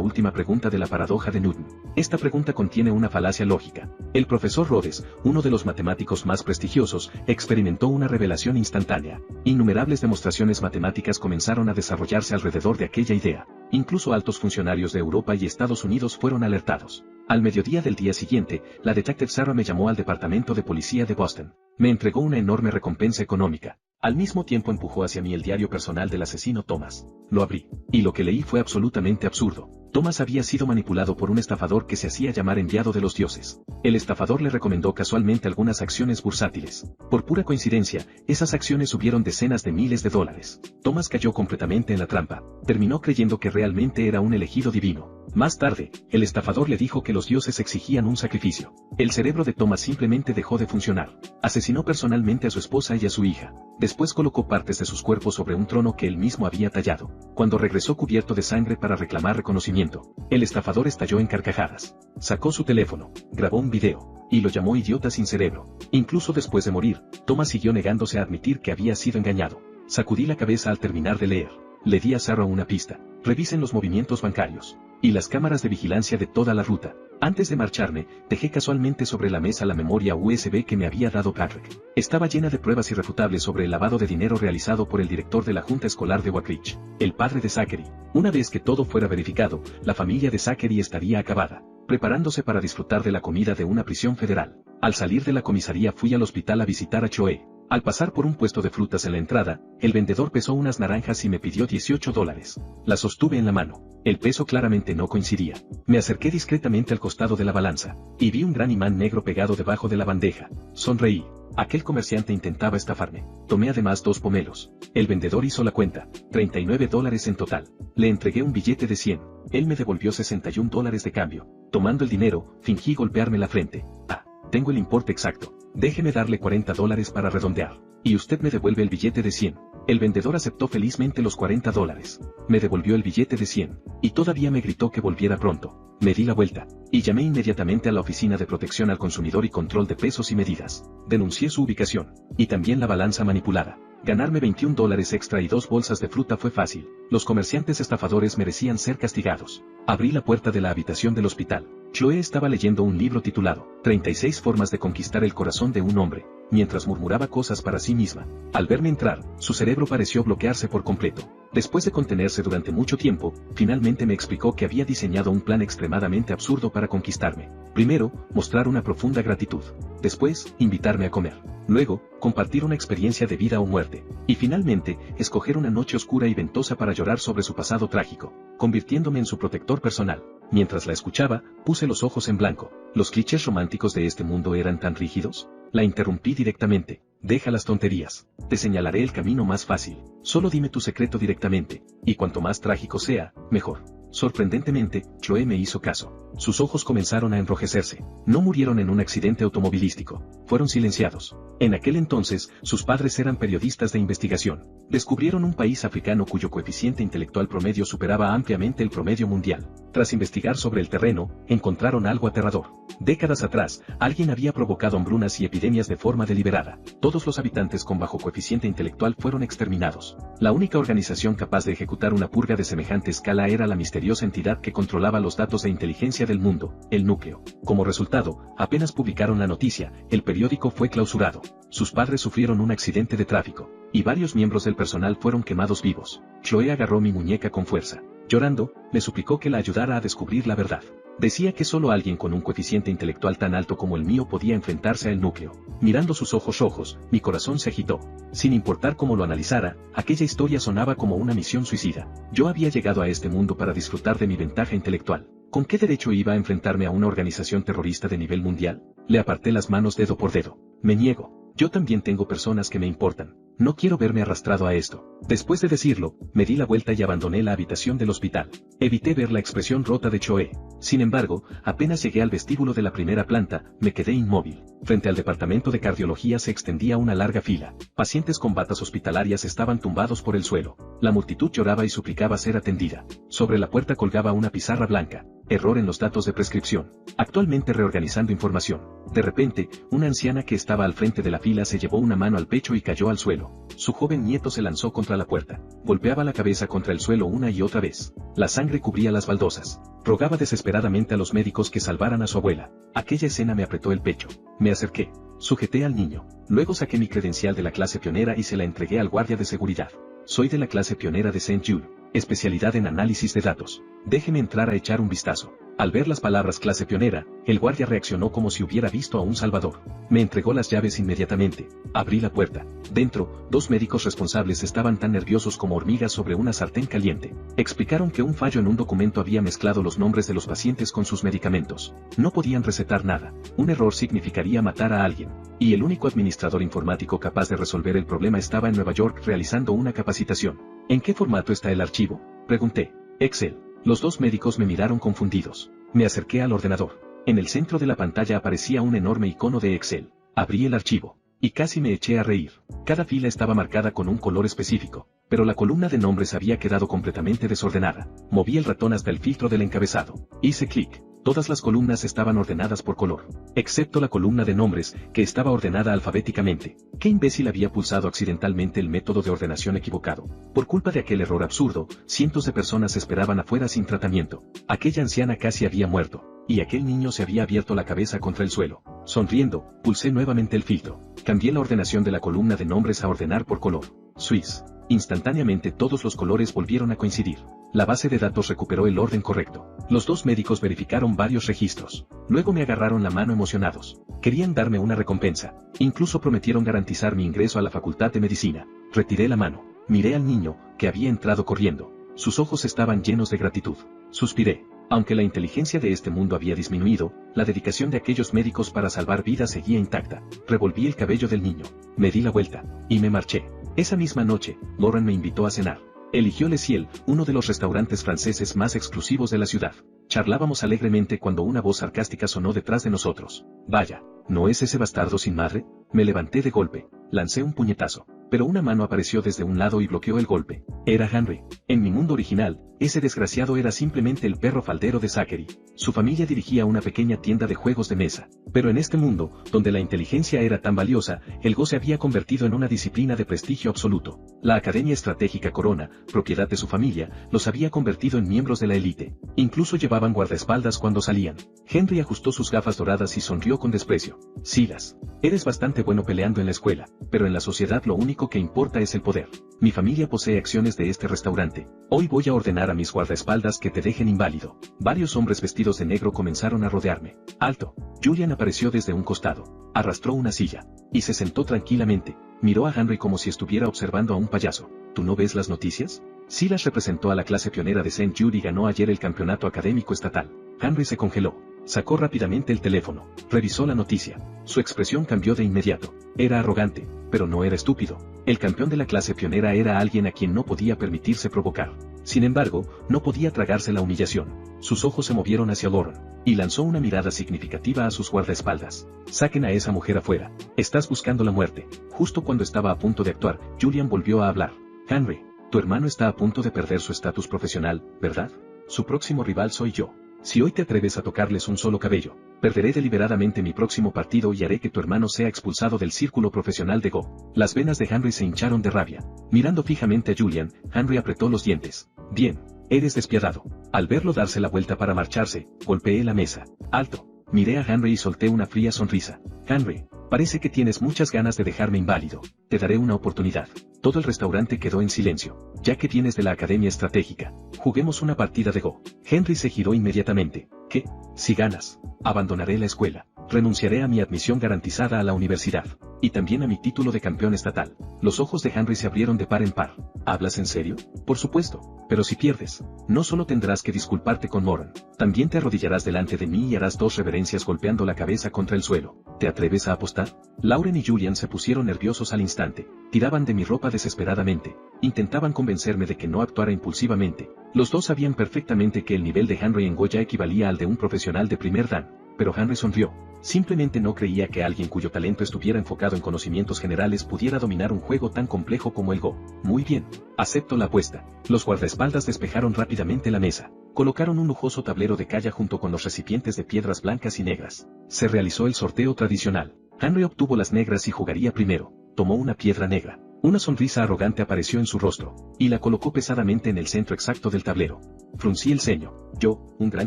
última pregunta de la paradoja de Newton. Esta pregunta contiene una falacia lógica. El profesor Rhodes, uno de los matemáticos más prestigiosos, experimentó una revelación instantánea. Innumerables demostraciones matemáticas comenzaron a desarrollarse alrededor de aquella idea. Incluso altos funcionarios de Europa y Estados Unidos fueron alertados. Al mediodía del día siguiente, la Detective Sarah me llamó al departamento de policía de Boston. Me entregó una enorme recompensa económica. Al mismo tiempo empujó hacia mí el diario personal del asesino Thomas. Lo abrí, y lo que leí fue absolutamente absurdo. Thomas había sido manipulado por un estafador que se hacía llamar enviado de los dioses. El estafador le recomendó casualmente algunas acciones bursátiles. Por pura coincidencia, esas acciones subieron decenas de miles de dólares. Thomas cayó completamente en la trampa. Terminó creyendo que realmente era un elegido divino. Más tarde, el estafador le dijo que los dioses exigían un sacrificio. El cerebro de Thomas simplemente dejó de funcionar. Asesinó personalmente a su esposa y a su hija. Después colocó partes de sus cuerpos sobre un trono que él mismo había tallado. Cuando regresó cubierto de sangre para reclamar reconocimiento, el estafador estalló en carcajadas. Sacó su teléfono, grabó un video, y lo llamó idiota sin cerebro. Incluso después de morir, Thomas siguió negándose a admitir que había sido engañado. Sacudí la cabeza al terminar de leer. Le di a Sarah una pista. Revisen los movimientos bancarios y las cámaras de vigilancia de toda la ruta. Antes de marcharme, dejé casualmente sobre la mesa la memoria USB que me había dado Patrick. Estaba llena de pruebas irrefutables sobre el lavado de dinero realizado por el director de la Junta Escolar de Wackridge, el padre de Zachary. Una vez que todo fuera verificado, la familia de Zachary estaría acabada, preparándose para disfrutar de la comida de una prisión federal. Al salir de la comisaría fui al hospital a visitar a Choe. Al pasar por un puesto de frutas en la entrada, el vendedor pesó unas naranjas y me pidió $18. Las sostuve en la mano. El peso claramente no coincidía. Me acerqué discretamente al costado de la balanza, y vi un gran imán negro pegado debajo de la bandeja. Sonreí. Aquel comerciante intentaba estafarme. Tomé además 2 pomelos. El vendedor hizo la cuenta. $39 en total. Le entregué un billete de 100. Él me devolvió $61 de cambio. Tomando el dinero, fingí golpearme la frente. Ah, tengo el importe exacto. Déjeme darle $40 para redondear. Y usted me devuelve el billete de 100. El vendedor aceptó felizmente los $40. Me devolvió el billete de 100. Y todavía me gritó que volviera pronto. Me di la vuelta. Y llamé inmediatamente a la Oficina de Protección al Consumidor y Control de Pesos y Medidas. Denuncié su ubicación. Y también la balanza manipulada. Ganarme $21 extra y 2 bolsas de fruta fue fácil. Los comerciantes estafadores merecían ser castigados. Abrí la puerta de la habitación del hospital. Chloe estaba leyendo un libro titulado 36 formas de conquistar el corazón de un hombre, mientras murmuraba cosas para sí misma. Al verme entrar, su cerebro pareció bloquearse por completo. Después de contenerse durante mucho tiempo, finalmente me explicó que había diseñado un plan extremadamente absurdo para conquistarme. Primero, mostrar una profunda gratitud. Después, invitarme a comer. Luego, compartir una experiencia de vida o muerte. Y finalmente, escoger una noche oscura y ventosa para llorar sobre su pasado trágico, convirtiéndome en su protector personal. Mientras la escuchaba, puse los ojos en blanco. ¿Los clichés románticos de este mundo eran tan rígidos? La interrumpí directamente. Deja las tonterías. Te señalaré el camino más fácil. Solo dime tu secreto directamente, y cuanto más trágico sea, mejor. Sorprendentemente, Chloe me hizo caso. Sus ojos comenzaron a enrojecerse. No murieron en un accidente automovilístico. Fueron silenciados. En aquel entonces, sus padres eran periodistas de investigación. Descubrieron un país africano cuyo coeficiente intelectual promedio superaba ampliamente el promedio mundial. Tras investigar sobre el terreno, encontraron algo aterrador. Décadas atrás, alguien había provocado hambrunas y epidemias de forma deliberada. Todos los habitantes con bajo coeficiente intelectual fueron exterminados. La única organización capaz de ejecutar una purga de semejante escala era la misteriosa entidad que controlaba los datos de inteligencia del mundo, el núcleo. Como resultado, apenas publicaron la noticia, el periódico fue clausurado. Sus padres sufrieron un accidente de tráfico, y varios miembros del personal fueron quemados vivos. Chloe agarró mi muñeca con fuerza. Llorando, me suplicó que la ayudara a descubrir la verdad. Decía que solo alguien con un coeficiente intelectual tan alto como el mío podía enfrentarse al núcleo. Mirando sus ojos rojos, mi corazón se agitó. Sin importar cómo lo analizara, aquella historia sonaba como una misión suicida. Yo había llegado a este mundo para disfrutar de mi ventaja intelectual. ¿Con qué derecho iba a enfrentarme a una organización terrorista de nivel mundial? Le aparté las manos dedo por dedo. Me niego. Yo también tengo personas que me importan. No quiero verme arrastrado a esto. Después de decirlo, me di la vuelta y abandoné la habitación del hospital. Evité ver la expresión rota de Chloe. Sin embargo, apenas llegué al vestíbulo de la primera planta, me quedé inmóvil. Frente al departamento de cardiología se extendía una larga fila. Pacientes con batas hospitalarias estaban tumbados por el suelo. La multitud lloraba y suplicaba ser atendida. Sobre la puerta colgaba una pizarra blanca. Error en los datos de prescripción. Actualmente reorganizando información. De repente, una anciana que estaba al frente de la fila se llevó una mano al pecho y cayó al suelo. Su joven nieto se lanzó contra la puerta. Golpeaba la cabeza contra el suelo una y otra vez. La sangre cubría las baldosas. Rogaba desesperadamente a los médicos que salvaran a su abuela. Aquella escena me apretó el pecho. Me acerqué. Sujeté al niño. Luego saqué mi credencial de la clase pionera y se la entregué al guardia de seguridad. Soy de la clase pionera de St. Jude. Especialidad en análisis de datos. Déjeme entrar a echar un vistazo. Al ver las palabras clase pionera, el guardia reaccionó como si hubiera visto a un salvador. Me entregó las llaves inmediatamente. Abrí la puerta. Dentro, dos médicos responsables estaban tan nerviosos como hormigas sobre una sartén caliente. Explicaron que un fallo en un documento había mezclado los nombres de los pacientes con sus medicamentos. No podían recetar nada. Un error significaría matar a alguien. Y el único administrador informático capaz de resolver el problema estaba en Nueva York realizando una capacitación. ¿En qué formato está el archivo?, pregunté. Excel. Los dos médicos me miraron confundidos. Me acerqué al ordenador. En el centro de la pantalla aparecía un enorme icono de Excel. Abrí el archivo. Y casi me eché a reír. Cada fila estaba marcada con un color específico, pero la columna de nombres había quedado completamente desordenada. Moví el ratón hasta el filtro del encabezado. Hice clic. Todas las columnas estaban ordenadas por color, excepto la columna de nombres, que estaba ordenada alfabéticamente. ¿Qué imbécil había pulsado accidentalmente el método de ordenación equivocado? Por culpa de aquel error absurdo, cientos de personas esperaban afuera sin tratamiento. Aquella anciana casi había muerto, y aquel niño se había abierto la cabeza contra el suelo. Sonriendo, pulsé nuevamente el filtro. Cambié la ordenación de la columna de nombres a ordenar por color. Swiss. Instantáneamente todos los colores volvieron a coincidir. La base de datos recuperó el orden correcto. Los dos médicos verificaron varios registros. Luego me agarraron la mano emocionados. Querían darme una recompensa. Incluso prometieron garantizar mi ingreso a la facultad de medicina. Retiré la mano. Miré al niño, que había entrado corriendo. Sus ojos estaban llenos de gratitud. Suspiré. Aunque la inteligencia de este mundo había disminuido, la dedicación de aquellos médicos para salvar vidas seguía intacta. Revolví el cabello del niño. Me di la vuelta. Y me marché. Esa misma noche, Lauren me invitó a cenar. Eligió Le Ciel, uno de los restaurantes franceses más exclusivos de la ciudad. Charlábamos alegremente cuando una voz sarcástica sonó detrás de nosotros. Vaya, ¿no es ese bastardo sin madre? Me levanté de golpe. Lancé un puñetazo. Pero una mano apareció desde un lado y bloqueó el golpe. Era Henry. En mi mundo original, ese desgraciado era simplemente el perro faldero de Zachary. Su familia dirigía una pequeña tienda de juegos de mesa. Pero en este mundo, donde la inteligencia era tan valiosa, el Go se había convertido en una disciplina de prestigio absoluto. La Academia Estratégica Corona, propiedad de su familia, los había convertido en miembros de la élite. Incluso llevaban guardaespaldas cuando salían. Henry ajustó sus gafas doradas y sonrió con desprecio. Silas, eres bastante bueno peleando en la escuela, pero en la sociedad lo único que importa es el poder. Mi familia posee acciones de este restaurante. Hoy voy a ordenar a mis guardaespaldas que te dejen inválido. Varios hombres vestidos de negro comenzaron a rodearme. Alto. Julian apareció desde un costado. Arrastró una silla. Y se sentó tranquilamente. Miró a Henry como si estuviera observando a un payaso. ¿Tú no ves las noticias? Silas representó a la clase pionera de St. Jude y ganó ayer el campeonato académico estatal. Henry se congeló. Sacó rápidamente el teléfono. Revisó la noticia. Su expresión cambió de inmediato. Era arrogante, pero no era estúpido. El campeón de la clase pionera era alguien a quien no podía permitirse provocar. Sin embargo, no podía tragarse la humillación. Sus ojos se movieron hacia Lauren, y lanzó una mirada significativa a sus guardaespaldas. Saquen a esa mujer afuera. Estás buscando la muerte. Justo cuando estaba a punto de actuar, Julian volvió a hablar. Henry, tu hermano está a punto de perder su estatus profesional, ¿verdad? Su próximo rival soy yo. Si hoy te atreves a tocarles un solo cabello, perderé deliberadamente mi próximo partido y haré que tu hermano sea expulsado del círculo profesional de Go. Las venas de Henry se hincharon de rabia. Mirando fijamente a Julian, Henry apretó los dientes. Bien, eres despiadado. Al verlo darse la vuelta para marcharse, golpeé la mesa. Alto. Miré a Henry y solté una fría sonrisa. Henry, parece que tienes muchas ganas de dejarme inválido. Te daré una oportunidad. Todo el restaurante quedó en silencio. Ya que vienes de la Academia Estratégica, juguemos una partida de Go. Henry se giró inmediatamente. ¿Qué? Si ganas, abandonaré la escuela. Renunciaré a mi admisión garantizada a la universidad. Y también a mi título de campeón estatal. Los ojos de Henry se abrieron de par en par. ¿Hablas en serio? Por supuesto. Pero si pierdes, no solo tendrás que disculparte con Moran, también te arrodillarás delante de mí y harás 2 reverencias golpeando la cabeza contra el suelo. ¿Te atreves a apostar? Lauren y Julian se pusieron nerviosos al instante. Tiraban de mi ropa desesperadamente. Intentaban convencerme de que no actuara impulsivamente. Los dos sabían perfectamente que el nivel de Henry en Go ya equivalía al de un profesional de primer dan. Pero Henry sonrió. Simplemente no creía que alguien cuyo talento estuviera enfocado en conocimientos generales pudiera dominar un juego tan complejo como el Go. Muy bien. Acepto la apuesta. Los guardaespaldas despejaron rápidamente la mesa. Colocaron un lujoso tablero de calla junto con los recipientes de piedras blancas y negras. Se realizó el sorteo tradicional. Henry obtuvo las negras y jugaría primero. Tomó una piedra negra. Una sonrisa arrogante apareció en su rostro, y la colocó pesadamente en el centro exacto del tablero. Fruncí el ceño. Yo, un gran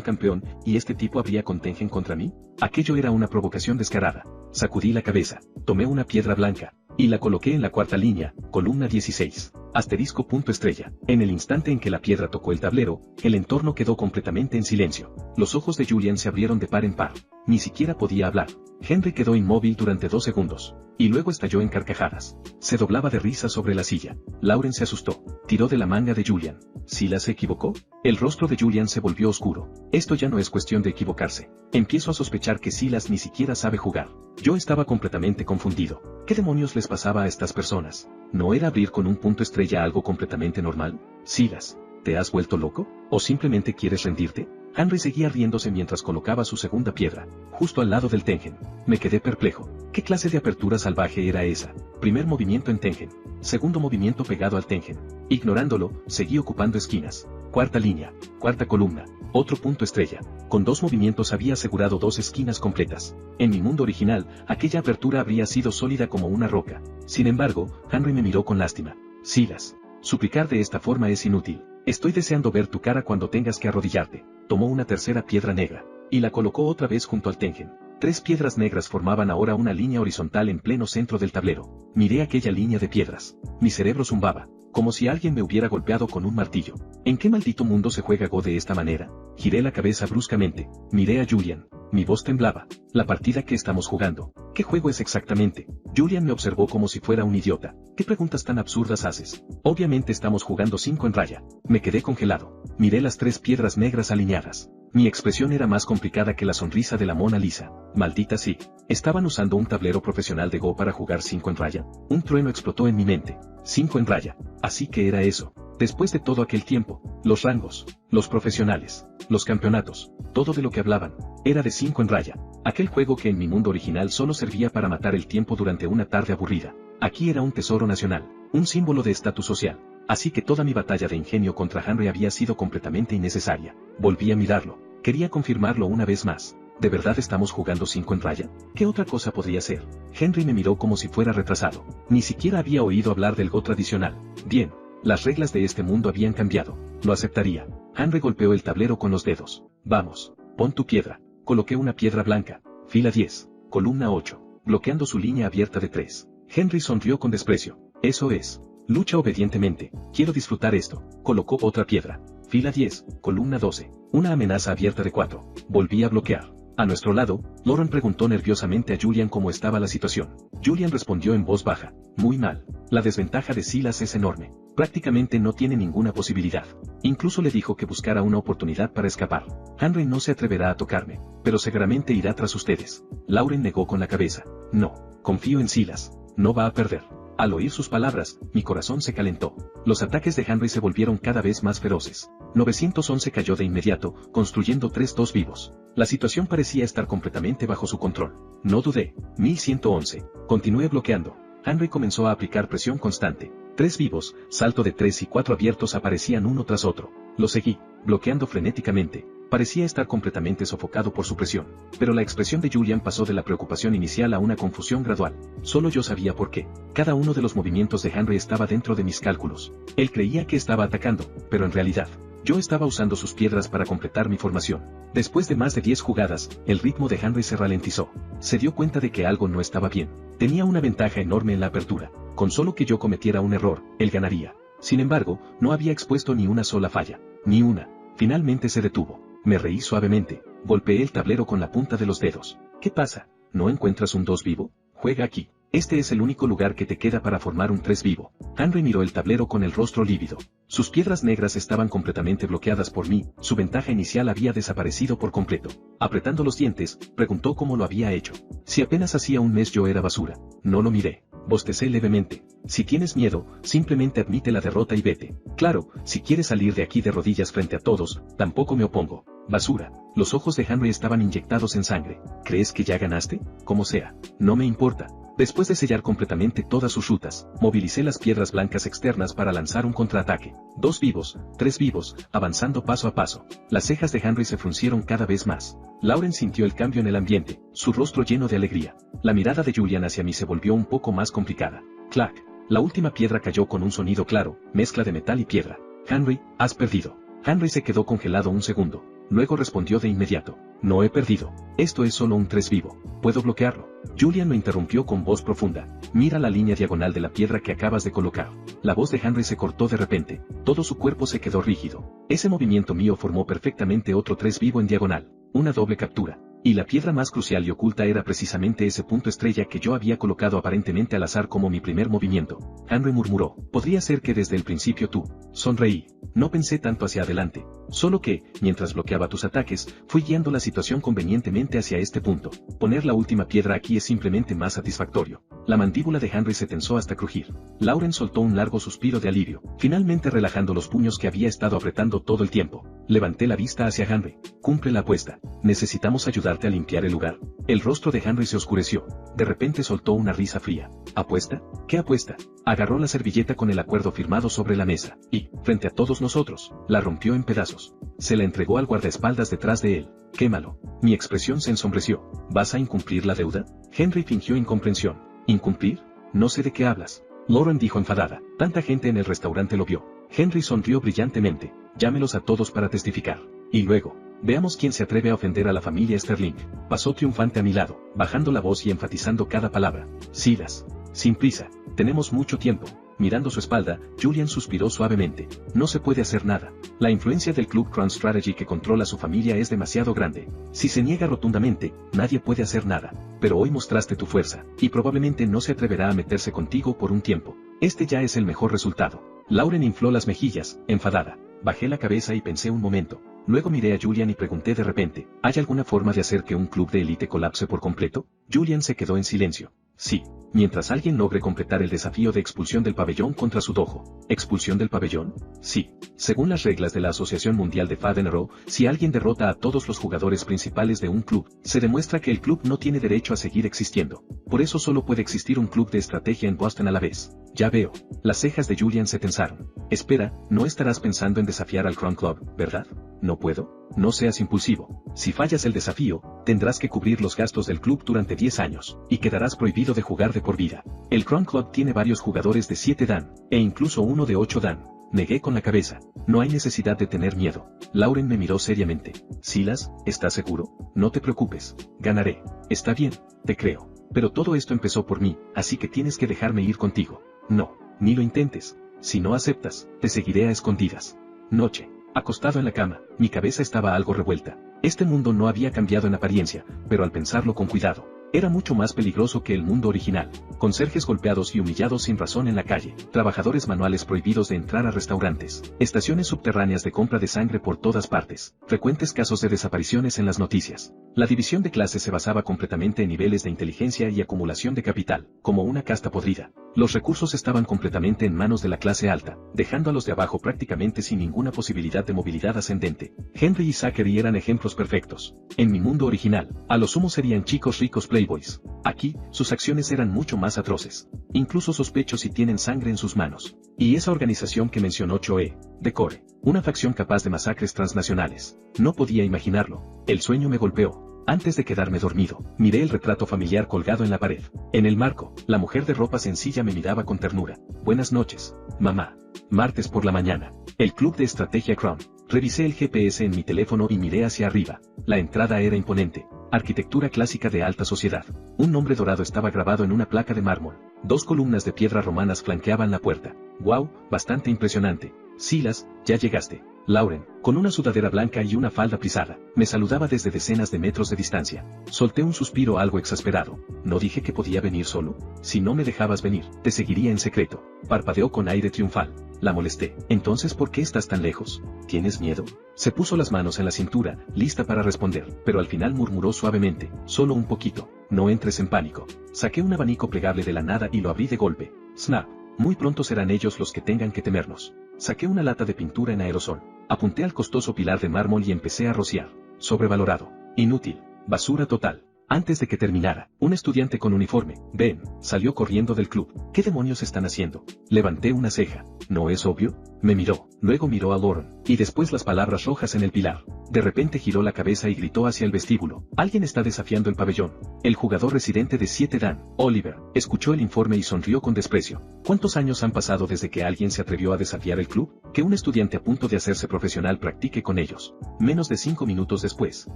campeón, ¿y este tipo habría contengen contra mí? Aquello era una provocación descarada. Sacudí la cabeza, tomé una piedra blanca, y la coloqué en la cuarta línea, columna 16. Asterisco punto estrella. En el instante en que la piedra tocó el tablero, el entorno quedó completamente en silencio. Los ojos de Julian se abrieron de par en par. Ni siquiera podía hablar. Henry quedó inmóvil durante 2 segundos. Y luego estalló en carcajadas. Se doblaba de risa sobre la silla. Lauren se asustó. Tiró de la manga de Julian. ¿Silas se equivocó? El rostro de Julian se volvió oscuro. Esto ya no es cuestión de equivocarse. Empiezo a sospechar que Silas ni siquiera sabe jugar. Yo estaba completamente confundido. ¿Qué demonios les pasaba a estas personas? ¿No era abrir con un punto estrella algo completamente normal? Silas, ¿te has vuelto loco? ¿O simplemente quieres rendirte? Henry seguía riéndose mientras colocaba su segunda piedra, justo al lado del tengen. Me quedé perplejo. ¿Qué clase de apertura salvaje era esa? Primer movimiento en tengen. Segundo movimiento pegado al tengen. Ignorándolo, seguí ocupando esquinas. Cuarta línea. Cuarta columna. Otro punto estrella. Con 2 movimientos había asegurado 2 esquinas completas. En mi mundo original, aquella apertura habría sido sólida como una roca. Sin embargo, Henry me miró con lástima. Silas, suplicar de esta forma es inútil. Estoy deseando ver tu cara cuando tengas que arrodillarte. Tomó una tercera piedra negra, y la colocó otra vez junto al tengen. 3 piedras negras formaban ahora una línea horizontal en pleno centro del tablero. Miré aquella línea de piedras. Mi cerebro zumbaba, como si alguien me hubiera golpeado con un martillo. ¿En qué maldito mundo se juega Go de esta manera? Giré la cabeza bruscamente. Miré a Julian. Mi voz temblaba. La partida que estamos jugando. ¿Qué juego es exactamente? Julian me observó como si fuera un idiota. ¿Qué preguntas tan absurdas haces? Obviamente estamos jugando 5 en raya. Me quedé congelado. Miré las 3 piedras negras alineadas. Mi expresión era más complicada que la sonrisa de la Mona Lisa. Maldita sí. ¿Estaban usando un tablero profesional de Go para jugar 5 en raya? Un trueno explotó en mi mente. 5 en raya. Así que era eso. Después de todo aquel tiempo, los rangos, los profesionales, los campeonatos, todo de lo que hablaban, era de 5 en raya. Aquel juego que en mi mundo original solo servía para matar el tiempo durante una tarde aburrida. Aquí era un tesoro nacional, un símbolo de estatus social. Así que toda mi batalla de ingenio contra Henry había sido completamente innecesaria. Volví a mirarlo. Quería confirmarlo una vez más. ¿De verdad estamos jugando 5 en raya? ¿Qué otra cosa podría ser? Henry me miró como si fuera retrasado. Ni siquiera había oído hablar del Go tradicional. Bien. Las reglas de este mundo habían cambiado. Lo aceptaría. Henry golpeó el tablero con los dedos. Vamos. Pon tu piedra. Coloqué una piedra blanca. Fila 10. Columna 8. Bloqueando su línea abierta de 3. Henry sonrió con desprecio. Eso es. Lucha obedientemente. Quiero disfrutar esto. Colocó otra piedra. Fila 10. Columna 12. Una amenaza abierta de 4. Volví a bloquear. A nuestro lado, Lauren preguntó nerviosamente a Julian cómo estaba la situación. Julian respondió en voz baja, muy mal. La desventaja de Silas es enorme. Prácticamente no tiene ninguna posibilidad. Incluso le dijo que buscara una oportunidad para escapar. Henry no se atreverá a tocarme, pero seguramente irá tras ustedes. Lauren negó con la cabeza. No, confío en Silas. No va a perder. Al oír sus palabras, mi corazón se calentó. Los ataques de Henry se volvieron cada vez más feroces. 911 cayó de inmediato, construyendo 3-2 vivos. La situación parecía estar completamente bajo su control. No dudé. 1111. Continué bloqueando. Henry comenzó a aplicar presión constante. 3 vivos, salto de 3 y 4 abiertos aparecían uno tras otro. Lo seguí, bloqueando frenéticamente. Parecía estar completamente sofocado por su presión, pero la expresión de Julian pasó de la preocupación inicial a una confusión gradual. Solo yo sabía por qué. Cada uno de los movimientos de Henry estaba dentro de mis cálculos. Él creía que estaba atacando, pero en realidad, yo estaba usando sus piedras para completar mi formación. Después de más de 10 jugadas, el ritmo de Henry se ralentizó. Se dio cuenta de que algo no estaba bien. Tenía una ventaja enorme en la apertura. Con solo que yo cometiera un error, él ganaría. Sin embargo, no había expuesto ni una sola falla. Ni una. Finalmente se detuvo. Me reí suavemente. Golpeé el tablero con la punta de los dedos. ¿Qué pasa? ¿No encuentras un 2 vivo? Juega aquí. Este es el único lugar que te queda para formar un 3 vivo. Henry miró el tablero con el rostro lívido. Sus piedras negras estaban completamente bloqueadas por mí, su ventaja inicial había desaparecido por completo. Apretando los dientes, preguntó cómo lo había hecho. Si apenas hacía un mes yo era basura. No lo miré. Bostecé levemente. Si tienes miedo, simplemente admite la derrota y vete. Claro, si quieres salir de aquí de rodillas frente a todos, tampoco me opongo. Basura. Los ojos de Henry estaban inyectados en sangre. ¿Crees que ya ganaste? Como sea. No me importa. Después de sellar completamente todas sus rutas, movilicé las piedras blancas externas para lanzar un contraataque. 2 vivos, 3 vivos, avanzando paso a paso. Las cejas de Henry se fruncieron cada vez más. Lauren sintió el cambio en el ambiente, su rostro lleno de alegría. La mirada de Julian hacia mí se volvió un poco más complicada. Clac. La última piedra cayó con un sonido claro, mezcla de metal y piedra. Henry, has perdido. Henry se quedó congelado un segundo. Luego respondió de inmediato. No he perdido. Esto es solo un 3 vivo. ¿Puedo bloquearlo? Julian lo interrumpió con voz profunda. Mira la línea diagonal de la piedra que acabas de colocar. La voz de Henry se cortó de repente. Todo su cuerpo se quedó rígido. Ese movimiento mío formó perfectamente otro 3 vivo en diagonal. Una doble captura. Y la piedra más crucial y oculta era precisamente ese punto estrella que yo había colocado aparentemente al azar como mi primer movimiento. Henry murmuró. Podría ser que desde el principio tú. Sonreí. No pensé tanto hacia adelante. Solo que, mientras bloqueaba tus ataques, fui guiando la situación convenientemente hacia este punto. Poner la última piedra aquí es simplemente más satisfactorio. La mandíbula de Henry se tensó hasta crujir. Lauren soltó un largo suspiro de alivio, finalmente relajando los puños que había estado apretando todo el tiempo. Levanté la vista hacia Henry. Cumple la apuesta. Necesitamos ayudarte a limpiar el lugar. El rostro de Henry se oscureció. De repente soltó una risa fría. ¿Apuesta? ¿Qué apuesta? Agarró la servilleta con el acuerdo firmado sobre la mesa, y, frente a todos nosotros, la rompió en pedazos. Se la entregó al guardaespaldas detrás de él. Quémalo. Mi expresión se ensombreció. ¿Vas a incumplir la deuda? Henry fingió incomprensión. ¿Incumplir? No sé de qué hablas. Lauren dijo enfadada. Tanta gente en el restaurante lo vio. Henry sonrió brillantemente. Llámelos a todos para testificar. Y luego, veamos quién se atreve a ofender a la familia Sterling. Pasó triunfante a mi lado, bajando la voz y enfatizando cada palabra. Silas. Sin prisa. Tenemos mucho tiempo. Mirando su espalda, Julian suspiró suavemente. No se puede hacer nada. La influencia del Club Crown Strategy que controla su familia es demasiado grande. Si se niega rotundamente, nadie puede hacer nada. Pero hoy mostraste tu fuerza, y probablemente no se atreverá a meterse contigo por un tiempo. Este ya es el mejor resultado. Lauren infló las mejillas, enfadada. Bajé la cabeza y pensé un momento. Luego miré a Julian y pregunté de repente, ¿hay alguna forma de hacer que un club de élite colapse por completo? Julian se quedó en silencio. Sí. Mientras alguien logre completar el desafío de expulsión del pabellón contra su dojo. ¿Expulsión del pabellón? Sí. Según las reglas de la Asociación Mundial de Fadenero, si alguien derrota a todos los jugadores principales de un club, se demuestra que el club no tiene derecho a seguir existiendo. Por eso solo puede existir un club de estrategia en Boston a la vez. Ya veo. Las cejas de Julian se tensaron. Espera, no estarás pensando en desafiar al Crown Club, ¿verdad? ¿No puedo? No seas impulsivo. Si fallas el desafío, tendrás que cubrir los gastos del club durante 10 años, y quedarás prohibido de jugar de por vida. El Crown Club tiene varios jugadores de 7 dan, e incluso uno de 8 dan. Negué con la cabeza. No hay necesidad de tener miedo. Lauren me miró seriamente. Silas, ¿estás seguro? No te preocupes. Ganaré. Está bien, te creo. Pero todo esto empezó por mí, así que tienes que dejarme ir contigo. No, ni lo intentes. Si no aceptas, te seguiré a escondidas. Noche. Acostado en la cama, mi cabeza estaba algo revuelta. Este mundo no había cambiado en apariencia, pero al pensarlo con cuidado, era mucho más peligroso que el mundo original. Conserjes golpeados y humillados sin razón en la calle, trabajadores manuales prohibidos de entrar a restaurantes, estaciones subterráneas de compra de sangre por todas partes, frecuentes casos de desapariciones en las noticias. La división de clases se basaba completamente en niveles de inteligencia y acumulación de capital, como una casta podrida. Los recursos estaban completamente en manos de la clase alta, dejando a los de abajo prácticamente sin ninguna posibilidad de movilidad ascendente. Henry y Zachary eran ejemplos perfectos. En mi mundo original, a lo sumo serían chicos ricos playboys. Aquí, sus acciones eran mucho más atroces. Incluso sospecho si tienen sangre en sus manos. Y esa organización que mencionó Choe, Decore, una facción capaz de masacres transnacionales. No podía imaginarlo. El sueño me golpeó. Antes de quedarme dormido, miré el retrato familiar colgado en la pared. En el marco, la mujer de ropa sencilla me miraba con ternura. Buenas noches, mamá. Martes por la mañana. El club de estrategia Crown. Revisé el GPS en mi teléfono y miré hacia arriba. La entrada era imponente. Arquitectura clásica de alta sociedad. Un nombre dorado estaba grabado en una placa de mármol. 2 columnas de piedra romanas flanqueaban la puerta. ¡Wow! Bastante impresionante. Silas, ya llegaste. Lauren, con una sudadera blanca y una falda plisada, me saludaba desde decenas de metros de distancia. Solté un suspiro algo exasperado. ¿No dije que podía venir solo? Si no me dejabas venir, te seguiría en secreto. Parpadeó con aire triunfal. La molesté. ¿Entonces por qué estás tan lejos? ¿Tienes miedo? Se puso las manos en la cintura, lista para responder, pero al final murmuró suavemente, solo un poquito. No entres en pánico. Saqué un abanico plegable de la nada y lo abrí de golpe. Snap. Muy pronto serán ellos los que tengan que temernos. Saqué una lata de pintura en aerosol. Apunté al costoso pilar de mármol y empecé a rociar. Sobrevalorado. Inútil. Basura total. Antes de que terminara, un estudiante con uniforme, Ben, salió corriendo del club. ¿Qué demonios están haciendo? Levanté una ceja. ¿No es obvio? Me miró, luego miró a Lauren, y después las palabras rojas en el pilar. De repente giró la cabeza y gritó hacia el vestíbulo. Alguien está desafiando el pabellón. El jugador residente de 7 Dan, Oliver, escuchó el informe y sonrió con desprecio. ¿Cuántos años han pasado desde que alguien se atrevió a desafiar el club? Que un estudiante a punto de hacerse profesional practique con ellos. Menos de 5 minutos después,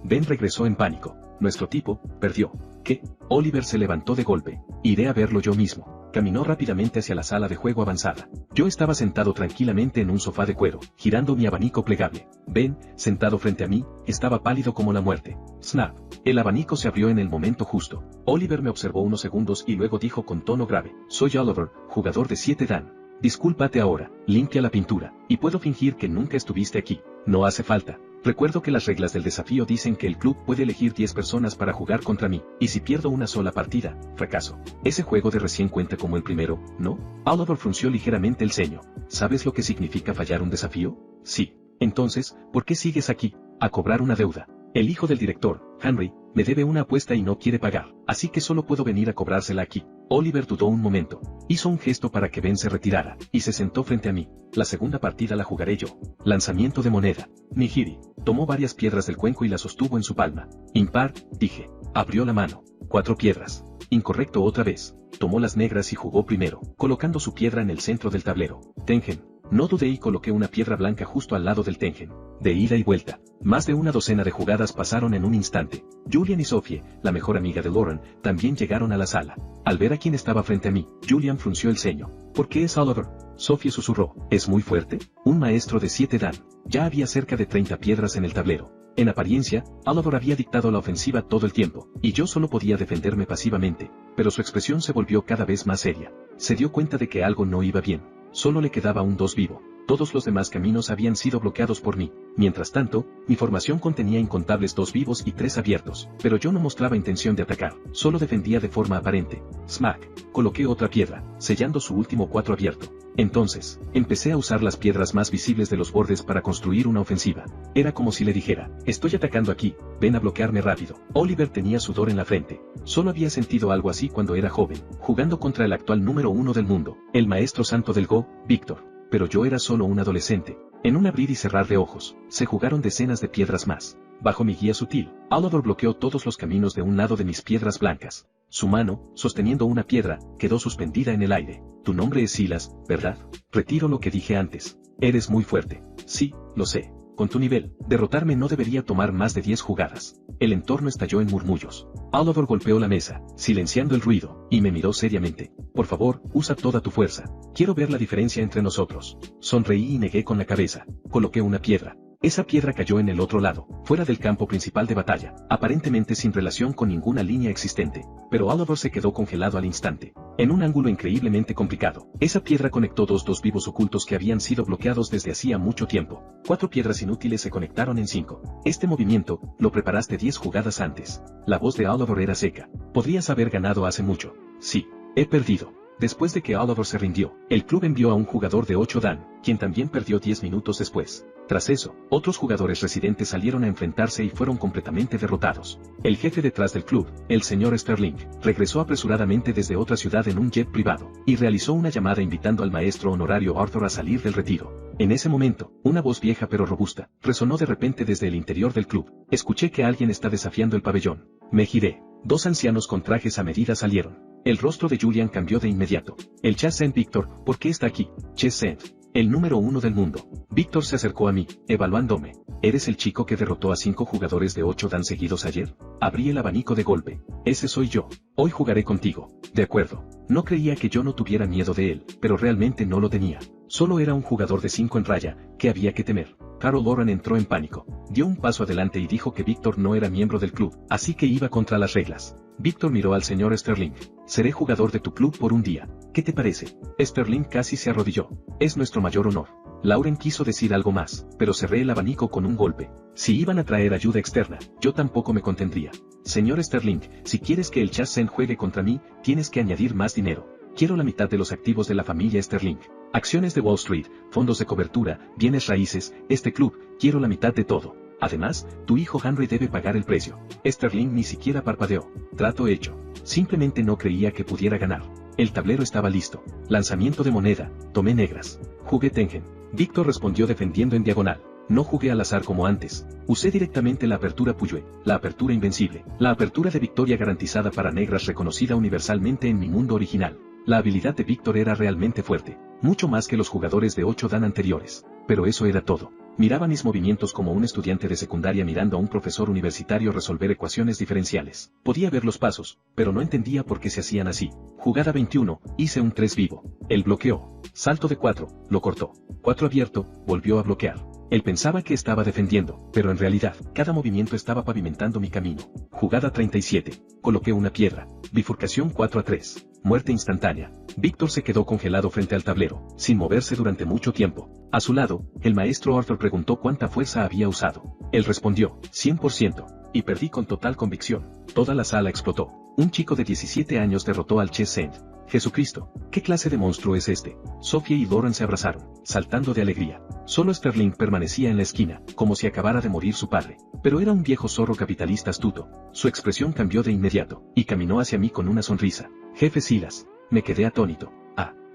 Ben regresó en pánico. Nuestro tipo perdió. ¿Qué? Oliver se levantó de golpe. Iré a verlo yo mismo. Caminó rápidamente hacia la sala de juego avanzada. Yo estaba sentado tranquilamente en un sofá de cuero, girando mi abanico plegable. Ben, sentado frente a mí, estaba pálido como la muerte. Snap. El abanico se abrió en el momento justo. Oliver me observó unos segundos y luego dijo con tono grave, soy Oliver, jugador de 7 Dan. Discúlpate ahora, limpia la pintura, y puedo fingir que nunca estuviste aquí. No hace falta. Recuerdo que las reglas del desafío dicen que el club puede elegir 10 personas para jugar contra mí, y si pierdo una sola partida, fracaso. Ese juego de recién cuenta como el primero, ¿no? Oliver frunció ligeramente el ceño. ¿Sabes lo que significa fallar un desafío? Sí. Entonces, ¿por qué sigues aquí? A cobrar una deuda. El hijo del director, Henry, me debe una apuesta y no quiere pagar, así que solo puedo venir a cobrársela aquí. Oliver dudó un momento. Hizo un gesto para que Ben se retirara, y se sentó frente a mí. La segunda partida la jugaré yo. Lanzamiento de moneda. Nihiri. Tomó varias piedras del cuenco y las sostuvo en su palma. Impar, dije. Abrió la mano. 4 piedras. Incorrecto otra vez. Tomó las negras y jugó primero, colocando su piedra en el centro del tablero. Tengen. No dudé y coloqué una piedra blanca justo al lado del Tengen. De ida y vuelta. Más de una docena de jugadas pasaron en un instante. Julian y Sophie, la mejor amiga de Lauren, también llegaron a la sala. Al ver a quien estaba frente a mí, Julian frunció el ceño. ¿Por qué es Oliver? Sophie susurró. ¿Es muy fuerte? Un maestro de 7 Dan. Ya había cerca de 30 piedras en el tablero. En apariencia, Oliver había dictado la ofensiva todo el tiempo, y yo solo podía defenderme pasivamente, pero su expresión se volvió cada vez más seria. Se dio cuenta de que algo no iba bien. Solo le quedaba un 2 vivo. Todos los demás caminos habían sido bloqueados por mí. Mientras tanto, mi formación contenía incontables 2 vivos y 3 abiertos, pero yo no mostraba intención de atacar, solo defendía de forma aparente. Smack. Coloqué otra piedra, sellando su último 4 abierto. Entonces, empecé a usar las piedras más visibles de los bordes para construir una ofensiva. Era como si le dijera, estoy atacando aquí, ven a bloquearme rápido. Oliver tenía sudor en la frente. Solo había sentido algo así cuando era joven, jugando contra el actual número 1 del mundo, el maestro santo del Go, Víctor. Pero yo era solo un adolescente. En un abrir y cerrar de ojos, se jugaron decenas de piedras más. Bajo mi guía sutil, Oliver bloqueó todos los caminos de un lado de mis piedras blancas. Su mano, sosteniendo una piedra, quedó suspendida en el aire. Tu nombre es Silas, ¿verdad? Retiro lo que dije antes. Eres muy fuerte. Sí, lo sé. Con tu nivel, derrotarme no debería tomar más de 10 jugadas. El entorno estalló en murmullos. Oliver golpeó la mesa, silenciando el ruido, y me miró seriamente. Por favor, usa toda tu fuerza. Quiero ver la diferencia entre nosotros. Sonreí y negué con la cabeza. Coloqué una piedra. Esa piedra cayó en el otro lado, fuera del campo principal de batalla, aparentemente sin relación con ninguna línea existente, pero Oliver se quedó congelado al instante. En un ángulo increíblemente complicado, esa piedra conectó dos vivos ocultos que habían sido bloqueados desde hacía mucho tiempo. 4 piedras inútiles se conectaron en 5. Este movimiento, lo preparaste 10 jugadas antes. La voz de Oliver era seca. Podrías haber ganado hace mucho. Sí, he perdido. Después de que Oliver se rindió, el club envió a un jugador de 8 Dan, quien también perdió 10 minutos después. Tras eso, otros jugadores residentes salieron a enfrentarse y fueron completamente derrotados. El jefe detrás del club, el señor Sterling, regresó apresuradamente desde otra ciudad en un jet privado, y realizó una llamada invitando al maestro honorario Arthur a salir del retiro. En ese momento, una voz vieja pero robusta, resonó de repente desde el interior del club. Escuché que alguien está desafiando el pabellón. Me giré. 2 ancianos con trajes a medida salieron. El rostro de Julian cambió de inmediato. El Chas-Saint Víctor, ¿por qué está aquí? Chas-Saint, el número 1 del mundo. Víctor se acercó a mí, evaluándome. ¿Eres el chico que derrotó a 5 jugadores de 8 Dan seguidos ayer? Abrí el abanico de golpe. Ese soy yo. Hoy jugaré contigo. De acuerdo. No creía que yo no tuviera miedo de él, pero realmente no lo tenía. Solo era un jugador de 5 en raya, que había que temer. Carol Loran entró en pánico. Dio un paso adelante y dijo que Víctor no era miembro del club, así que iba contra las reglas. Víctor miró al señor Sterling. Seré jugador de tu club por un día. ¿Qué te parece? Sterling casi se arrodilló. Es nuestro mayor honor. Lauren quiso decir algo más, pero cerré el abanico con un golpe. Si iban a traer ayuda externa, yo tampoco me contendría. Señor Sterling, si quieres que el Chas-Saint juegue contra mí, tienes que añadir más dinero. Quiero la mitad de los activos de la familia Sterling. Acciones de Wall Street, fondos de cobertura, bienes raíces, este club, quiero la mitad de todo. Además, tu hijo Henry debe pagar el precio. Sterling ni siquiera parpadeó. Trato hecho. Simplemente no creía que pudiera ganar. El tablero estaba listo. Lanzamiento de moneda. Tomé negras. Jugué Tengen. Víctor respondió defendiendo en diagonal. No jugué al azar como antes. Usé directamente la apertura Puyue, la apertura invencible, la apertura de victoria garantizada para negras reconocida universalmente en mi mundo original. La habilidad de Víctor era realmente fuerte, mucho más que los jugadores de 8 Dan anteriores. Pero eso era todo. Miraba mis movimientos como un estudiante de secundaria mirando a un profesor universitario resolver ecuaciones diferenciales. Podía ver los pasos, pero no entendía por qué se hacían así. Jugada 21, hice un 3 vivo. Él bloqueó. Salto de 4, lo cortó. 4 abierto, volvió a bloquear. Él pensaba que estaba defendiendo, pero en realidad, cada movimiento estaba pavimentando mi camino. Jugada 37. Coloqué una piedra. Bifurcación 4-3. Muerte instantánea. Víctor se quedó congelado frente al tablero, sin moverse durante mucho tiempo. A su lado, el maestro Arthur preguntó cuánta fuerza había usado. Él respondió, 100%. Y perdí con total convicción. Toda la sala explotó. Un chico de 17 años derrotó al Chas-Saint. Jesucristo, ¿qué clase de monstruo es este? Sophie y Lauren se abrazaron, saltando de alegría. Solo Sterling permanecía en la esquina, como si acabara de morir su padre. Pero era un viejo zorro capitalista astuto. Su expresión cambió de inmediato, y caminó hacia mí con una sonrisa. Jefe Silas. Me quedé atónito.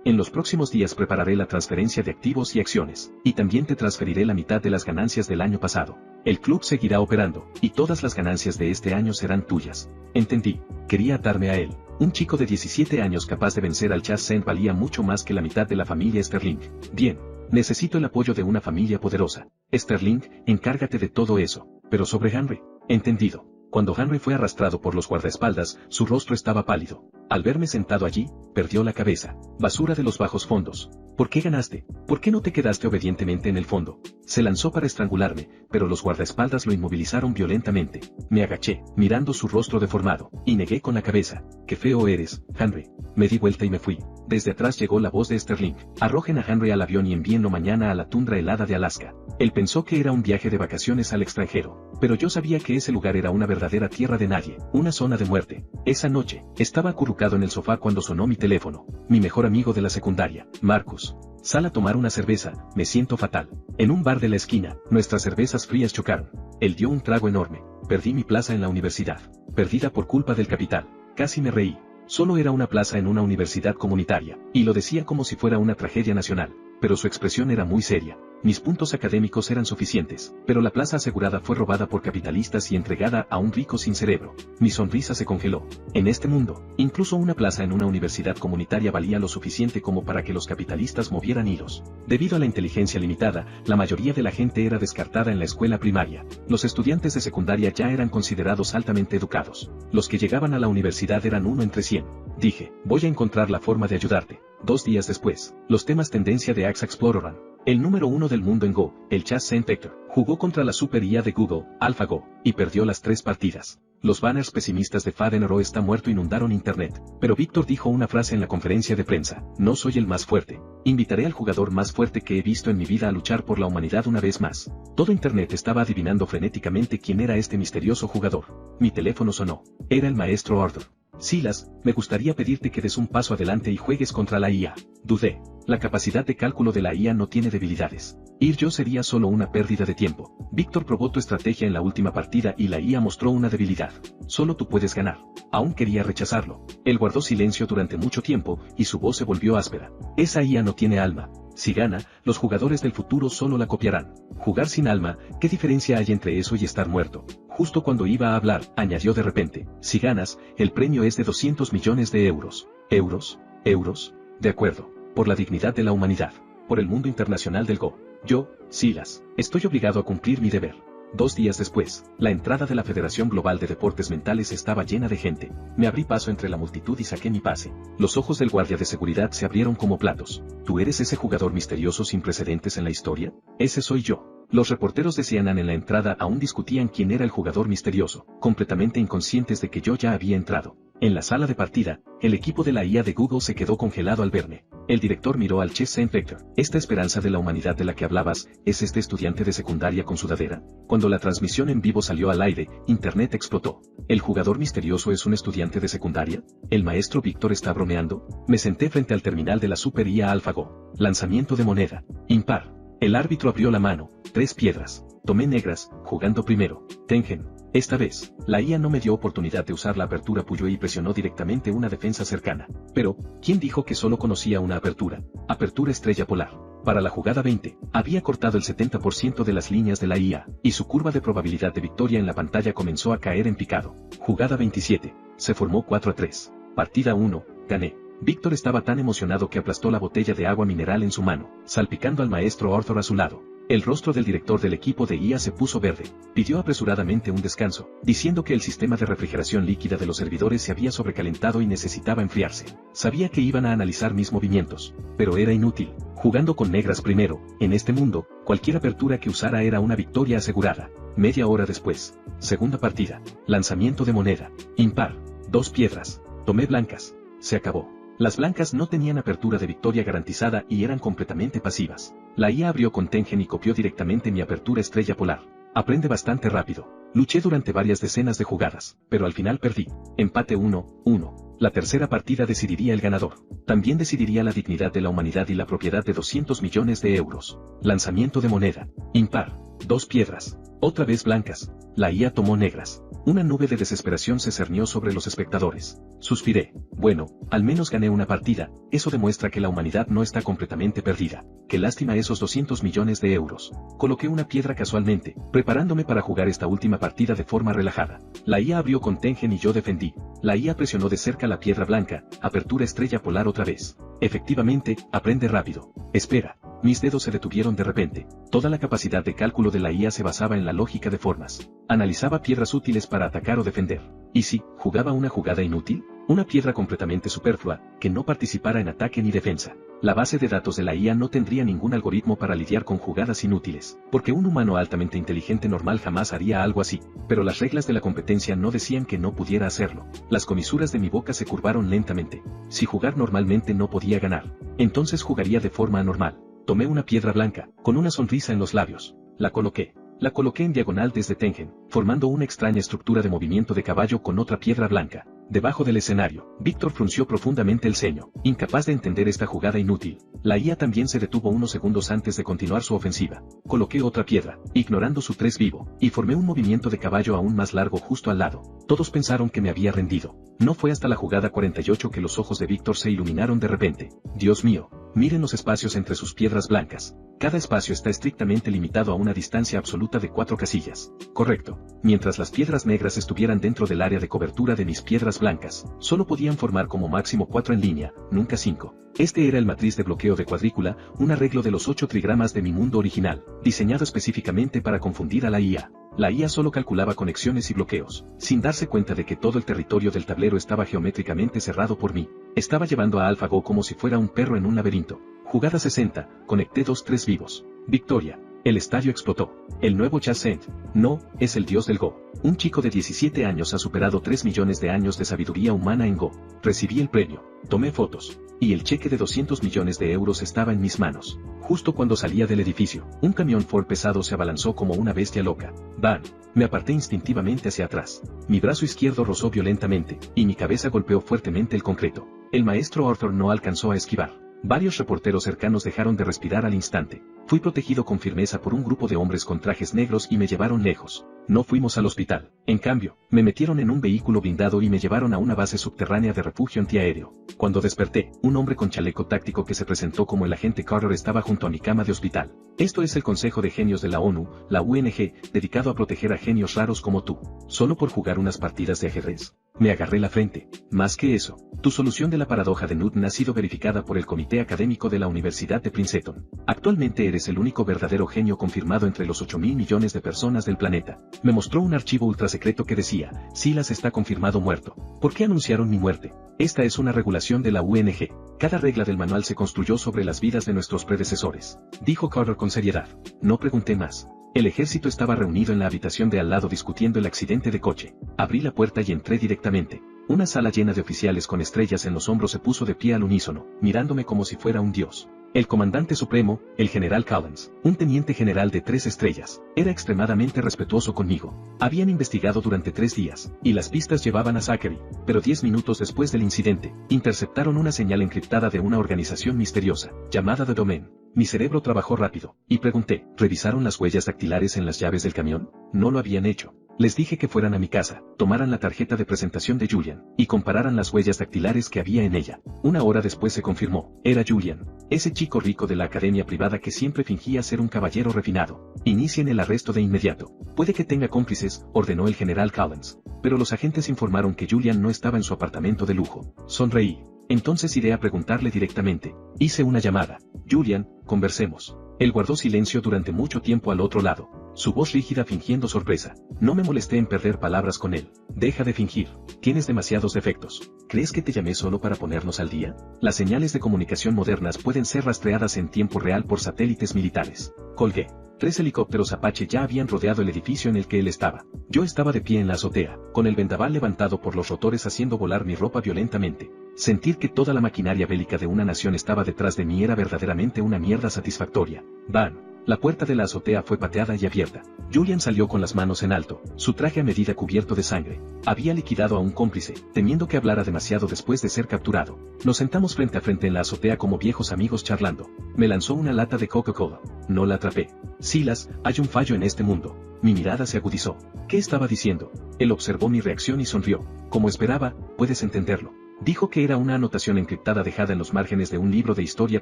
En los próximos días prepararé la transferencia de activos y acciones, y también te transferiré la mitad de las ganancias del año pasado. El club seguirá operando, y todas las ganancias de este año serán tuyas. Entendí. Quería atarme a él. Un chico de 17 años capaz de vencer al Chas-Saint valía mucho más que la mitad de la familia Sterling. Bien. Necesito el apoyo de una familia poderosa. Sterling, encárgate de todo eso. Pero sobre Henry. Entendido. Cuando Henry fue arrastrado por los guardaespaldas, su rostro estaba pálido. Al verme sentado allí, perdió la cabeza. Basura de los bajos fondos. ¿Por qué ganaste? ¿Por qué no te quedaste obedientemente en el fondo? Se lanzó para estrangularme, pero los guardaespaldas lo inmovilizaron violentamente. Me agaché, mirando su rostro deformado, y negué con la cabeza. ¡Qué feo eres, Henry! Me di vuelta y me fui. Desde atrás llegó la voz de Sterling. Arrojen a Henry al avión y envíenlo mañana a la tundra helada de Alaska. Él pensó que era un viaje de vacaciones al extranjero, pero yo sabía que ese lugar era una verdadera tierra de nadie, una zona de muerte. Esa noche, estaba acurrucado en el sofá cuando sonó mi teléfono. Mi mejor amigo de la secundaria, Marcus. Sal a tomar una cerveza, me siento fatal. En un bar de la esquina, nuestras cervezas frías chocaron. Él dio un trago enorme. Perdí mi plaza en la universidad. Perdida por culpa del capital. Casi me reí. Solo era una plaza en una universidad comunitaria, y lo decía como si fuera una tragedia nacional. Pero su expresión era muy seria. Mis puntos académicos eran suficientes, pero la plaza asegurada fue robada por capitalistas y entregada a un rico sin cerebro. Mi sonrisa se congeló. En este mundo, incluso una plaza en una universidad comunitaria valía lo suficiente como para que los capitalistas movieran hilos. Debido a la inteligencia limitada, la mayoría de la gente era descartada en la escuela primaria. Los estudiantes de secundaria ya eran considerados altamente educados. Los que llegaban a la universidad eran 1 entre 100. Dije, voy a encontrar la forma de ayudarte. 2 días después, los temas tendencia de Axe Explorer. El número 1 del mundo en Go, el Chaz-Saint Vector, jugó contra la super IA de Google, AlphaGo, y perdió las 3 partidas. Los banners pesimistas de Fadenoro está muerto inundaron internet, pero Víctor dijo una frase en la conferencia de prensa: no soy el más fuerte. Invitaré al jugador más fuerte que he visto en mi vida a luchar por la humanidad una vez más. Todo internet estaba adivinando frenéticamente quién era este misterioso jugador. Mi teléfono sonó. Era el maestro Arthur. Silas, me gustaría pedirte que des un paso adelante y juegues contra la IA. Dudé. La capacidad de cálculo de la IA no tiene debilidades. Ir yo sería solo una pérdida de tiempo. Víctor probó tu estrategia en la última partida y la IA mostró una debilidad. Solo tú puedes ganar. Aún quería rechazarlo. Él guardó silencio durante mucho tiempo y su voz se volvió áspera. Esa IA no tiene alma. Si gana, los jugadores del futuro solo la copiarán. Jugar sin alma, ¿qué diferencia hay entre eso y estar muerto? Justo cuando iba a hablar, añadió de repente: si ganas, el premio es de 200 millones de euros. ¿Euros? ¿Euros? De acuerdo. Por la dignidad de la humanidad. Por el mundo internacional del Go. Yo, Silas, estoy obligado a cumplir mi deber. 2 días después, la entrada de la Federación Global de Deportes Mentales estaba llena de gente. Me abrí paso entre la multitud y saqué mi pase. Los ojos del guardia de seguridad se abrieron como platos. ¿Tú eres ese jugador misterioso sin precedentes en la historia? Ese soy yo. Los reporteros de CNN en la entrada aún discutían quién era el jugador misterioso, completamente inconscientes de que yo ya había entrado. En la sala de partida, el equipo de la IA de Google se quedó congelado al verme. El director miró al Chaz-Saint Vector. ¿Esta esperanza de la humanidad de la que hablabas, es este estudiante de secundaria con sudadera? Cuando la transmisión en vivo salió al aire, internet explotó. ¿El jugador misterioso es un estudiante de secundaria? ¿El maestro Víctor está bromeando? Me senté frente al terminal de la super IA AlphaGo. Lanzamiento de moneda. Impar. El árbitro abrió la mano. 3 piedras. Tomé negras, jugando primero. Tengen. Esta vez, la IA no me dio oportunidad de usar la apertura Puyo y presionó directamente una defensa cercana. Pero, ¿quién dijo que solo conocía una apertura? Apertura estrella polar. Para la jugada 20, había cortado el 70% de las líneas de la IA, y su curva de probabilidad de victoria en la pantalla comenzó a caer en picado. Jugada 27. Se formó 4-3. Partida 1, gané. Víctor estaba tan emocionado que aplastó la botella de agua mineral en su mano, salpicando al maestro Arthur a su lado. El rostro del director del equipo de IA se puso verde. Pidió apresuradamente un descanso, diciendo que el sistema de refrigeración líquida de los servidores se había sobrecalentado y necesitaba enfriarse. Sabía que iban a analizar mis movimientos, pero era inútil. Jugando con negras primero, en este mundo, cualquier apertura que usara era una victoria asegurada. Media hora después. Segunda partida. Lanzamiento de moneda. Impar. 2 piedras. Tomé blancas. Se acabó. Las blancas no tenían apertura de victoria garantizada y eran completamente pasivas. La IA abrió con Tengen y copió directamente mi apertura estrella polar. Aprende bastante rápido. Luché durante varias decenas de jugadas, pero al final perdí. Empate 1-1. La tercera partida decidiría el ganador. También decidiría la dignidad de la humanidad y la propiedad de 200 millones de euros. Lanzamiento de moneda. Impar. 2 piedras. Otra vez blancas. La IA tomó negras. Una nube de desesperación se cernió sobre los espectadores. Suspiré. Bueno, al menos gané una partida. Eso demuestra que la humanidad no está completamente perdida. Qué lástima esos 200 millones de euros. Coloqué una piedra casualmente, preparándome para jugar esta última partida de forma relajada. La IA abrió con Tengen y yo defendí. La IA presionó de cerca la piedra blanca. Apertura estrella polar otra vez. Efectivamente, aprende rápido. Espera. Mis dedos se detuvieron de repente. Toda la capacidad de cálculo de la IA se basaba en la lógica de formas. Analizaba piedras útiles para atacar o defender. ¿Y si jugaba una jugada inútil? Una piedra completamente superflua, que no participara en ataque ni defensa. La base de datos de la IA no tendría ningún algoritmo para lidiar con jugadas inútiles, porque un humano altamente inteligente normal jamás haría algo así. Pero las reglas de la competencia no decían que no pudiera hacerlo. Las comisuras de mi boca se curvaron lentamente. Si jugar normalmente no podía ganar, entonces jugaría de forma anormal. Tomé una piedra blanca, con una sonrisa en los labios. La coloqué. La coloqué en diagonal desde Tengen, formando una extraña estructura de movimiento de caballo con otra piedra blanca. Debajo del escenario, Víctor frunció profundamente el ceño, incapaz de entender esta jugada inútil. La IA también se detuvo unos segundos antes de continuar su ofensiva. Coloqué otra piedra, ignorando su 3 vivo, y formé un movimiento de caballo aún más largo justo al lado. Todos pensaron que me había rendido. No fue hasta la jugada 48 que los ojos de Víctor se iluminaron de repente. Dios mío, miren los espacios entre sus piedras blancas. Cada espacio está estrictamente limitado a una distancia absoluta de 4 casillas. Correcto. Mientras las piedras negras estuvieran dentro del área de cobertura de mis piedras blancas, solo podían formar como máximo 4 en línea, nunca 5. Este era el matriz de bloqueo de cuadrícula, un arreglo de los 8 trigramas de mi mundo original, diseñado específicamente para confundir a la IA. La IA solo calculaba conexiones y bloqueos, sin darse cuenta de que todo el territorio del tablero estaba geométricamente cerrado por mí. Estaba llevando a AlphaGo como si fuera un perro en un laberinto. Jugada 60, conecté 2-3 vivos. Victoria. El estadio explotó. El nuevo Chasent, no, es el dios del Go. Un chico de 17 años ha superado 3 millones de años de sabiduría humana en Go. Recibí el premio, tomé fotos, y el cheque de 200 millones de euros estaba en mis manos. Justo cuando salía del edificio, un camión Ford pesado se abalanzó como una bestia loca. ¡Bam! Me aparté instintivamente hacia atrás. Mi brazo izquierdo rozó violentamente, y mi cabeza golpeó fuertemente el concreto. El maestro Arthur no alcanzó a esquivar. Varios reporteros cercanos dejaron de respirar al instante. Fui protegido con firmeza por un grupo de hombres con trajes negros y me llevaron lejos. No fuimos al hospital. En cambio, me metieron en un vehículo blindado y me llevaron a una base subterránea de refugio antiaéreo. Cuando desperté, un hombre con chaleco táctico que se presentó como el agente Carter estaba junto a mi cama de hospital. Esto es el Consejo de Genios de la ONU, la UNG, dedicado a proteger a genios raros como tú. Solo por jugar unas partidas de ajedrez. Me agarré la frente. Más que eso, tu solución de la paradoja de Newton ha sido verificada por el Comité Académico de la Universidad de Princeton. Actualmente eres el único verdadero genio confirmado entre los 8.000 millones de personas del planeta. Me mostró un archivo ultrasecreto que decía, Silas está confirmado muerto. ¿Por qué anunciaron mi muerte? Esta es una regulación de la UNG. Cada regla del manual se construyó sobre las vidas de nuestros predecesores. Dijo Carter con seriedad. No pregunté más. El ejército estaba reunido en la habitación de al lado discutiendo el accidente de coche. Abrí la puerta y entré directamente. Una sala llena de oficiales con estrellas en los hombros se puso de pie al unísono, mirándome como si fuera un dios. El comandante supremo, el general Collins, un teniente general de 3 estrellas, era extremadamente respetuoso conmigo. Habían investigado durante 3 días, y las pistas llevaban a Zachary, pero 10 minutos después del incidente, interceptaron una señal encriptada de una organización misteriosa, llamada The Domain. Mi cerebro trabajó rápido, y pregunté, ¿revisaron las huellas dactilares en las llaves del camión? No lo habían hecho. Les dije que fueran a mi casa, tomaran la tarjeta de presentación de Julian, y compararan las huellas dactilares que había en ella. Una hora después se confirmó, era Julian, ese chico rico de la academia privada que siempre fingía ser un caballero refinado. Inicien el arresto de inmediato. Puede que tenga cómplices, ordenó el general Collins. Pero los agentes informaron que Julian no estaba en su apartamento de lujo. Sonreí. Entonces iré a preguntarle directamente. Hice una llamada. Julian, conversemos. Él guardó silencio durante mucho tiempo al otro lado, su voz rígida fingiendo sorpresa. No me molesté en perder palabras con él. Deja de fingir. Tienes demasiados defectos. ¿Crees que te llamé solo para ponernos al día? Las señales de comunicación modernas pueden ser rastreadas en tiempo real por satélites militares. Colgué. 3 helicópteros Apache ya habían rodeado el edificio en el que él estaba. Yo estaba de pie en la azotea, con el vendaval levantado por los rotores haciendo volar mi ropa violentamente. Sentir que toda la maquinaria bélica de una nación estaba detrás de mí era verdaderamente una mierda satisfactoria. ¡Bam! La puerta de la azotea fue pateada y abierta. Julian salió con las manos en alto, su traje a medida cubierto de sangre. Había liquidado a un cómplice, temiendo que hablara demasiado después de ser capturado. Nos sentamos frente a frente en la azotea como viejos amigos charlando. Me lanzó una lata de Coca-Cola. No la atrapé. Silas, hay un fallo en este mundo. Mi mirada se agudizó. ¿Qué estaba diciendo? Él observó mi reacción y sonrió. Como esperaba, puedes entenderlo. Dijo que era una anotación encriptada dejada en los márgenes de un libro de historia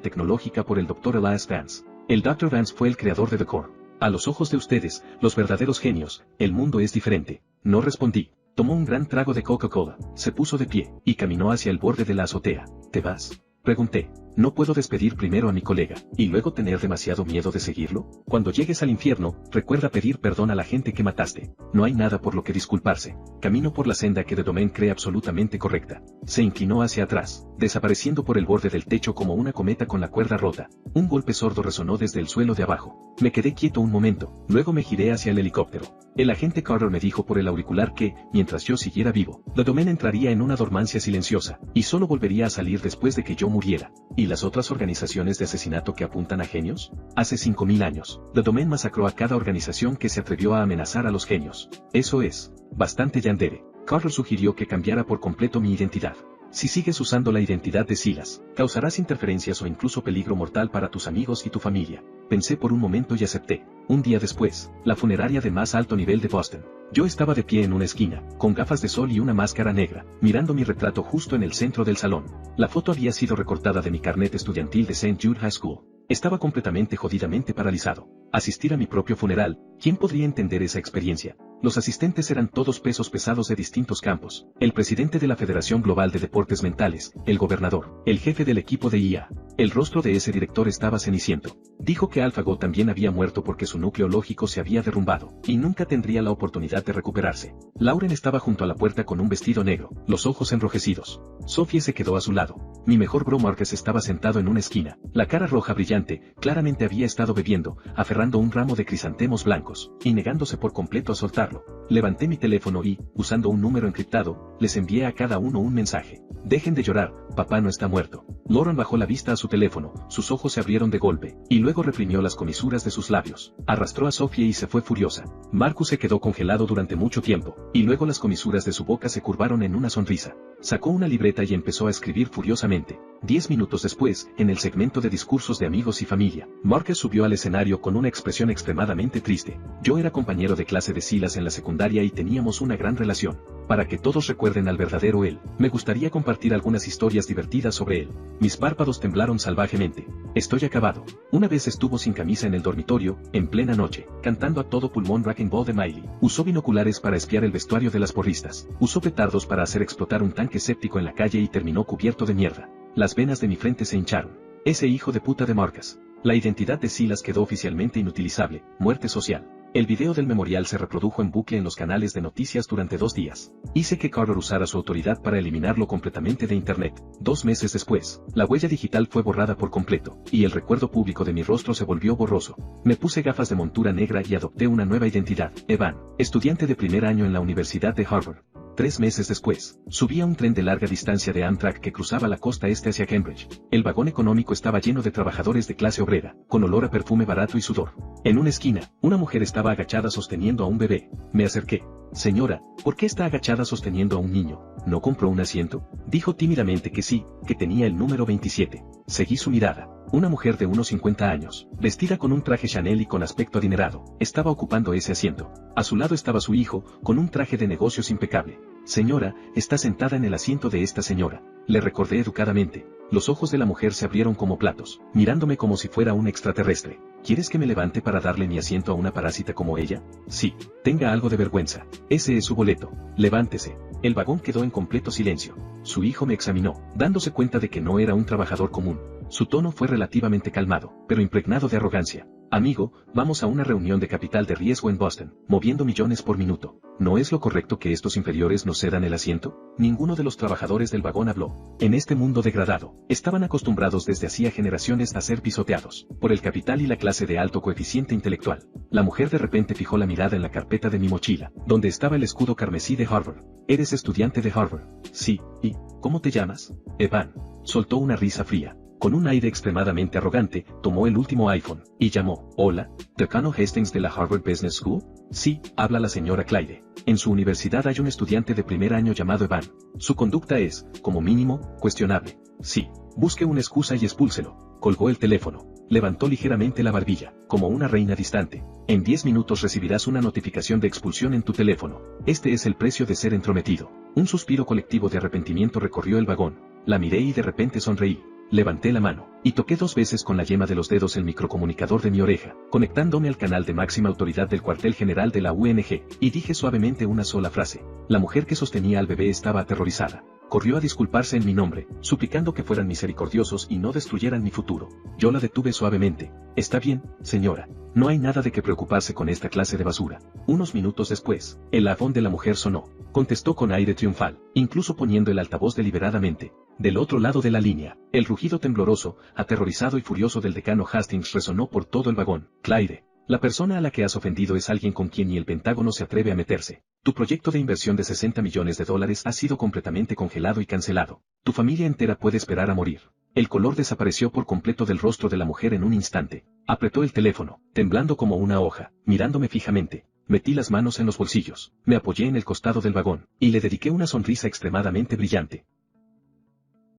tecnológica por el Dr. Elias Vance. El Dr. Vance fue el creador de The Core. A los ojos de ustedes, los verdaderos genios, el mundo es diferente. No respondí. Tomó un gran trago de Coca-Cola, se puso de pie, y caminó hacia el borde de la azotea. ¿Te vas? Pregunté. ¿No puedo despedir primero a mi colega, y luego tener demasiado miedo de seguirlo? Cuando llegues al infierno, recuerda pedir perdón a la gente que mataste. No hay nada por lo que disculparse. Camino por la senda que The Domain cree absolutamente correcta. Se inclinó hacia atrás, desapareciendo por el borde del techo como una cometa con la cuerda rota. Un golpe sordo resonó desde el suelo de abajo. Me quedé quieto un momento, luego me giré hacia el helicóptero. El agente Carter me dijo por el auricular que, mientras yo siguiera vivo, The Domain entraría en una dormancia silenciosa, y solo volvería a salir después de que yo muriera. ¿Y las otras organizaciones de asesinato que apuntan a genios? Hace 5000 años, The Domain masacró a cada organización que se atrevió a amenazar a los genios. Eso es bastante yandere. Carter sugirió que cambiara por completo mi identidad. Si sigues usando la identidad de Silas, causarás interferencias o incluso peligro mortal para tus amigos y tu familia. Pensé por un momento y acepté. Un día después, la funeraria de más alto nivel de Boston. Yo estaba de pie en una esquina, con gafas de sol y una máscara negra, mirando mi retrato justo en el centro del salón. La foto había sido recortada de mi carnet estudiantil de St. Jude High School. Estaba completamente jodidamente paralizado. Asistir a mi propio funeral, ¿quién podría entender esa experiencia? Los asistentes eran todos pesos pesados de distintos campos. El presidente de la Federación Global de Deportes Mentales, el gobernador, el jefe del equipo de IA. El rostro de ese director estaba ceniciento. Dijo que AlphaGo también había muerto porque su núcleo lógico se había derrumbado, y nunca tendría la oportunidad de recuperarse. Lauren estaba junto a la puerta con un vestido negro, los ojos enrojecidos. Sophie se quedó a su lado. Mi mejor bro Marcus estaba sentado en una esquina, la cara roja brillante, claramente había estado bebiendo, aferrando un ramo de crisantemos blancos, y negándose por completo a soltarlo. Levanté mi teléfono y, usando un número encriptado, les envié a cada uno un mensaje. Dejen de llorar, papá no está muerto. Lauren bajó la vista a su teléfono, sus ojos se abrieron de golpe, y luego reprimió las comisuras de sus labios. Arrastró a Sophie y se fue furiosa. Marcus se quedó congelado durante mucho tiempo, y luego las comisuras de su boca se curvaron en una sonrisa. Sacó una libreta y empezó a escribir furiosamente. 10 minutos después, en el segmento de discursos de amigos y familia, Marcus subió al escenario con una expresión extremadamente triste. Yo era compañero de clase de Silas en la secundaria y teníamos una gran relación. Para que todos recuerden al verdadero él, me gustaría compartir algunas historias divertidas sobre él. Mis párpados temblaron salvajemente. Estoy acabado. Una vez estuvo sin camisa en el dormitorio, en plena noche, cantando a todo pulmón Rock and Roll de Miley. Usó binoculares para espiar el vestuario de las porristas. Usó petardos para hacer explotar un tanque séptico en la calle y terminó cubierto de mierda. Las venas de mi frente se hincharon. Ese hijo de puta de Marcus. La identidad de Silas quedó oficialmente inutilizable. Muerte social. El video del memorial se reprodujo en bucle en los canales de noticias durante 2 días. Hice que Carter usara su autoridad para eliminarlo completamente de internet. 2 meses después, la huella digital fue borrada por completo, y el recuerdo público de mi rostro se volvió borroso. Me puse gafas de montura negra y adopté una nueva identidad. Evan, estudiante de primer año en la Universidad de Harvard. 3 meses después, subí a un tren de larga distancia de Amtrak que cruzaba la costa este hacia Cambridge. El vagón económico estaba lleno de trabajadores de clase obrera, con olor a perfume barato y sudor. En una esquina, una mujer estaba agachada sosteniendo a un bebé. Me acerqué. Señora, ¿por qué está agachada sosteniendo a un niño? ¿No compró un asiento? Dijo tímidamente que sí, que tenía el número 27. Seguí su mirada. Una mujer de unos 50 años, vestida con un traje Chanel y con aspecto adinerado, estaba ocupando ese asiento. A su lado estaba su hijo, con un traje de negocios impecable. Señora, está sentada en el asiento de esta señora. Le recordé educadamente. Los ojos de la mujer se abrieron como platos, mirándome como si fuera un extraterrestre. ¿Quieres que me levante para darle mi asiento a una parásita como ella? Sí, tenga algo de vergüenza. Ese es su boleto. Levántese. El vagón quedó en completo silencio. Su hijo me examinó, dándose cuenta de que no era un trabajador común. Su tono fue relativamente calmado, pero impregnado de arrogancia. Amigo, vamos a una reunión de capital de riesgo en Boston, moviendo millones por minuto. ¿No es lo correcto que estos inferiores nos cedan el asiento? Ninguno de los trabajadores del vagón habló. En este mundo degradado, estaban acostumbrados desde hacía generaciones a ser pisoteados por el capital y la clase de alto coeficiente intelectual. La mujer de repente fijó la mirada en la carpeta de mi mochila, donde estaba el escudo carmesí de Harvard. ¿Eres estudiante de Harvard? Sí. ¿Y cómo te llamas? Evan. Soltó una risa fría. Con un aire extremadamente arrogante, tomó el último iPhone, y llamó. Hola, ¿Decano Hastings de la Harvard Business School? Sí, habla la señora Clyde. En su universidad hay un estudiante de primer año llamado Evan. Su conducta es, como mínimo, cuestionable. Sí, busque una excusa y expúlselo. Colgó el teléfono. Levantó ligeramente la barbilla, como una reina distante. En 10 minutos recibirás una notificación de expulsión en tu teléfono. Este es el precio de ser entrometido. Un suspiro colectivo de arrepentimiento recorrió el vagón. La miré y de repente sonreí. Levanté la mano, y toqué 2 veces con la yema de los dedos el microcomunicador de mi oreja, conectándome al canal de máxima autoridad del cuartel general de la UNG, y dije suavemente una sola frase. La mujer que sostenía al bebé estaba aterrorizada. Corrió a disculparse en mi nombre, suplicando que fueran misericordiosos y no destruyeran mi futuro. Yo la detuve suavemente. Está bien, señora. No hay nada de qué preocuparse con esta clase de basura. Unos minutos después, el iPhone de la mujer sonó. Contestó con aire triunfal, incluso poniendo el altavoz deliberadamente. Del otro lado de la línea, el rugido tembloroso, aterrorizado y furioso del decano Hastings resonó por todo el vagón. Clyde. La persona a la que has ofendido es alguien con quien ni el Pentágono se atreve a meterse. Tu proyecto de inversión de $60 millones ha sido completamente congelado y cancelado. Tu familia entera puede esperar a morir. El color desapareció por completo del rostro de la mujer en un instante. Apretó el teléfono, temblando como una hoja, mirándome fijamente. Metí las manos en los bolsillos, me apoyé en el costado del vagón, y le dediqué una sonrisa extremadamente brillante.